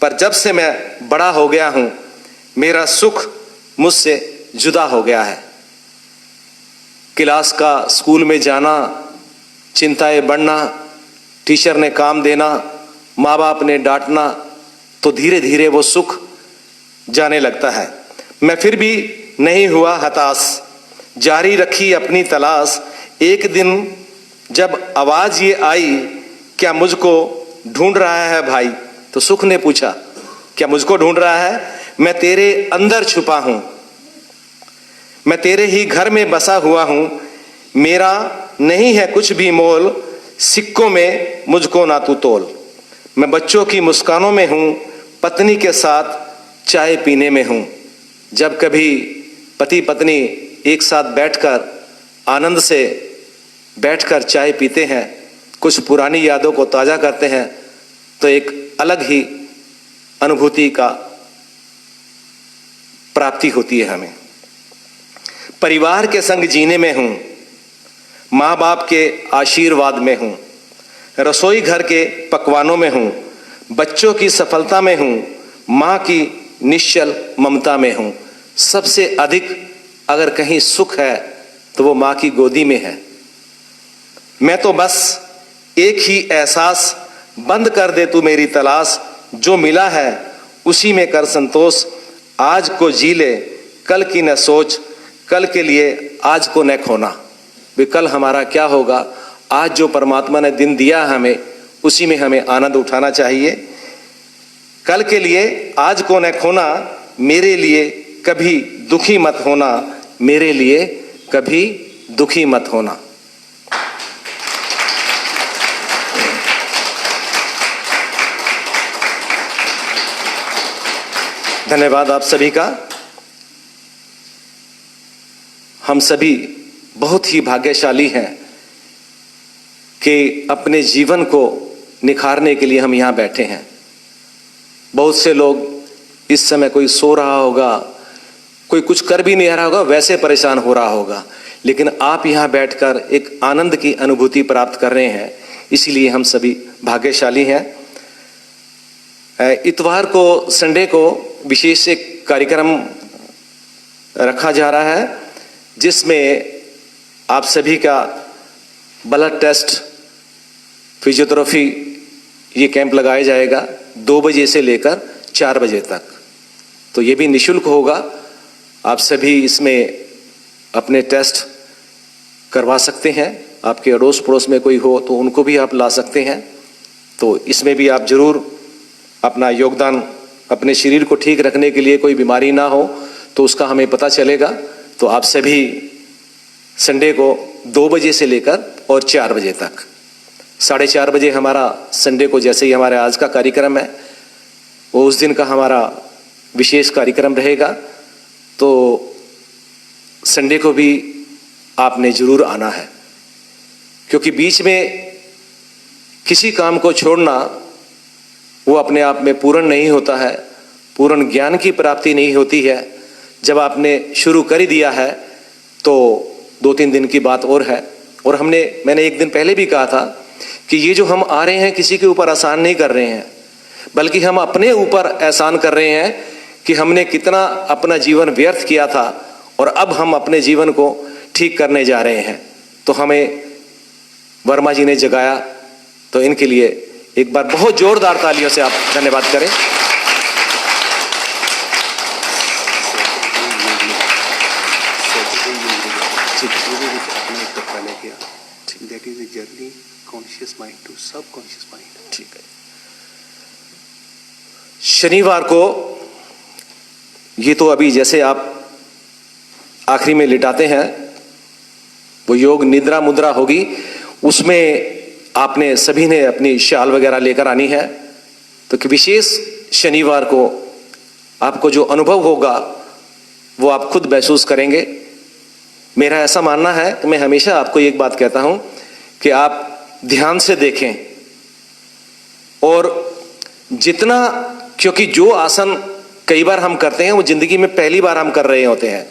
Speaker 1: पर जब से मैं बड़ा हो गया हूं, मेरा सुख मुझसे जुदा हो गया है। क्लास का, स्कूल में जाना, चिंताएं बढ़ना, टीचर ने काम देना, माँ बाप ने डांटना, तो धीरे धीरे वो सुख जाने लगता है। मैं फिर भी नहीं हुआ हताश, जारी रखी अपनी तलाश। एक दिन जब आवाज ये आई, क्या मुझको ढूंढ रहा है भाई? तो सुख ने पूछा, क्या मुझको ढूंढ रहा है? मैं तेरे अंदर छुपा हूं, मैं तेरे ही घर में बसा हुआ हूं, मेरा नहीं है कुछ भी मोल, सिक्कों में मुझको ना तू तोल। मैं बच्चों की मुस्कानों में हूं, पत्नी के साथ चाय पीने में हूं। जब कभी पति पत्नी एक साथ बैठकर आनंद से बैठकर चाय पीते हैं, कुछ पुरानी यादों को ताजा करते हैं, तो एक अलग ही अनुभूति का प्राप्ति होती है हमें। परिवार के संग जीने में हूं, माँ बाप के आशीर्वाद में हूं, रसोई घर के पकवानों में हूं, बच्चों की सफलता में हूं, माँ की निश्चल ममता में हूं। सबसे अधिक अगर कहीं सुख है तो वो माँ की गोदी में है। मैं तो बस एक ही एहसास, बंद कर दे तू मेरी तलाश, जो मिला है उसी में कर संतोष। आज को जी ले, कल की न सोच, कल के लिए आज को न खोना। वे कल हमारा क्या होगा, आज जो परमात्मा ने दिन दिया हमें उसी में हमें आनंद उठाना चाहिए। कल के लिए आज को न खोना, मेरे लिए कभी दुखी मत होना, मेरे लिए कभी दुखी मत होना। धन्यवाद आप सभी का। हम सभी बहुत ही भाग्यशाली हैं कि अपने जीवन को निखारने के लिए हम यहाँ बैठे हैं। बहुत से लोग इस समय, कोई सो रहा होगा, कोई कुछ कर भी नहीं रहा होगा, वैसे परेशान हो रहा होगा, लेकिन आप यहाँ बैठकर एक आनंद की अनुभूति प्राप्त कर रहे हैं, इसीलिए हम सभी भाग्यशाली हैं। इतवार को, संडे को विशेष एक कार्यक्रम रखा जा रहा है जिसमें आप सभी का ब्लड टेस्ट, फिजियोथेरेपी, ये कैंप लगाया जाएगा 2 बजे से लेकर 4 बजे तक। तो ये भी निःशुल्क होगा। आप सभी इसमें अपने टेस्ट करवा सकते हैं। आपके अड़ोस पड़ोस में कोई हो तो उनको भी आप ला सकते हैं। तो इसमें भी आप जरूर अपना योगदान, अपने शरीर को ठीक रखने के लिए, कोई बीमारी ना हो तो उसका हमें पता चलेगा। तो आप सभी संडे को 2 बजे से लेकर और 4 बजे तक, 4:30 बजे हमारा संडे को, जैसे ही हमारे आज का कार्यक्रम है वो उस दिन का हमारा विशेष कार्यक्रम रहेगा। तो संडे को भी आपने जरूर आना है, क्योंकि बीच में किसी काम को छोड़ना वो अपने आप में पूर्ण नहीं होता है, पूर्ण ज्ञान की प्राप्ति नहीं होती है। जब आपने शुरू कर ही दिया है तो 2-3 दिन की बात और है। और मैंने एक दिन पहले भी कहा था कि ये जो हम आ रहे हैं किसी के ऊपर एहसान नहीं कर रहे हैं, बल्कि हम अपने ऊपर एहसान कर रहे हैं कि हमने कितना अपना जीवन व्यर्थ किया था और अब हम अपने जीवन को ठीक करने जा रहे हैं। तो हमें वर्मा जी ने जगाया, तो इनके लिए एक बार बहुत जोरदार तालियों से आप धन्यवाद करें। ठीक है। शनिवार को ये तो अभी जैसे आप आखिरी में लिटाते हैं वो योग निद्रा मुद्रा होगी, उसमें आपने सभी ने अपनी शाल वगैरह लेकर आनी है। तो कि विशेष शनिवार को आपको जो अनुभव होगा वो आप खुद महसूस करेंगे। मेरा ऐसा मानना है कि मैं हमेशा आपको एक बात कहता हूं कि आप ध्यान से देखें और जितना, क्योंकि जो आसन कई बार हम करते हैं वो जिंदगी में पहली बार हम कर रहे होते हैं,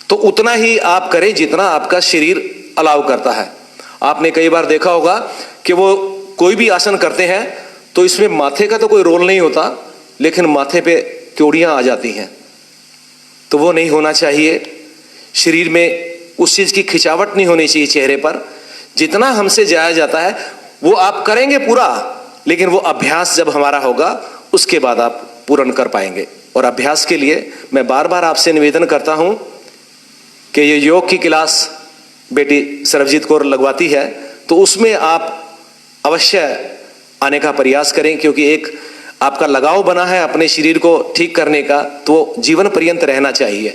Speaker 1: तो उतना ही आप करें जितना आपका शरीर अलाउ करता है। आपने कई बार देखा होगा कि वो कोई भी आसन करते हैं तो इसमें माथे का तो कोई रोल नहीं होता, लेकिन माथे पे क्योड़ियां आ जाती हैं। तो वो नहीं होना चाहिए। शरीर में उस चीज की खिंचावट नहीं होनी चाहिए चेहरे पर। जितना हमसे जाया जाता है वो आप करेंगे पूरा, लेकिन वो अभ्यास जब हमारा होगा उसके बाद आप पूर्ण कर पाएंगे। और अभ्यास के लिए मैं बार बार आपसे निवेदन करता हूं कि ये योग की क्लास बेटी सरबजीत कौर लगवाती है, तो उसमें आप अवश्य आने का प्रयास करें, क्योंकि एक आपका लगाव बना है अपने शरीर को ठीक करने का, तो जीवन पर्यंत रहना चाहिए।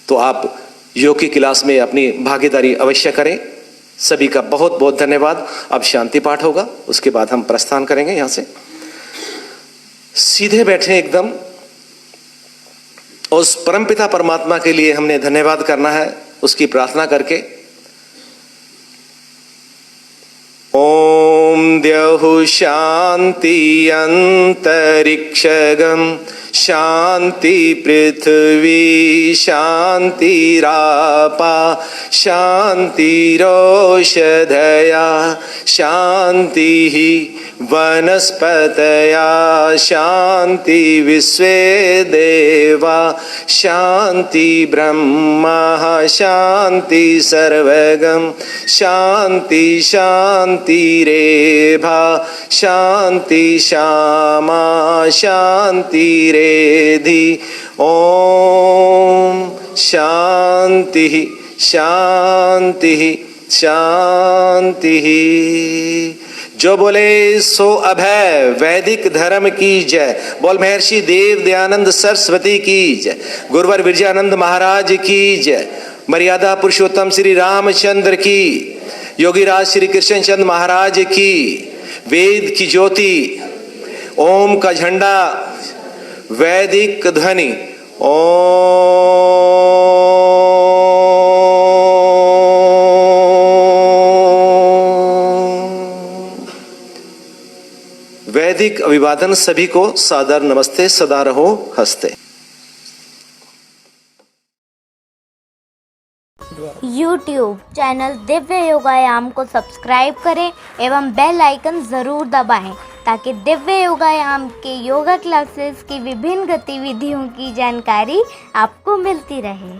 Speaker 1: तो आप योग की क्लास में अपनी भागीदारी अवश्य करें। सभी का बहुत बहुत धन्यवाद। अब शांति पाठ होगा, उसके बाद हम प्रस्थान करेंगे। यहां से सीधे बैठे एकदम। उस परमपिता परमात्मा के लिए हमने धन्यवाद करना है, उसकी प्रार्थना करके। ओम द्यौः शांति अंतरिक्षगम शांति पृथ्वी शांतिरापा शांतिरोषधया शांति वनस्पतया शांति विश्वे देवा शांति ब्रह्मा शांति सर्वगम शांति शांतिरेभा शांति श्यामा शांति रेधि। ओम शांति शांति शांति। जो बोले सो अभय। वैदिक धर्म की जय। बोल महर्षि देव दयानंद सरस्वती की जय। गुरुवर विरजानंद महाराज की जय। मर्यादा पुरुषोत्तम श्री रामचंद्र की। योगीराज श्री कृष्णचंद्र महाराज की। वेद की ज्योति, ओम का झंडा, वैदिक ध्वनि। वैदिक अभिवादन सभी को सादर नमस्ते। सदा रहो हंसते।
Speaker 3: YouTube चैनल दिव्य योगायाम को सब्सक्राइब करें एवं बेल आइकन ज़रूर दबाएं, ताकि दिव्य योगायाम के योगा क्लासेस की विभिन्न गतिविधियों की जानकारी आपको मिलती रहे।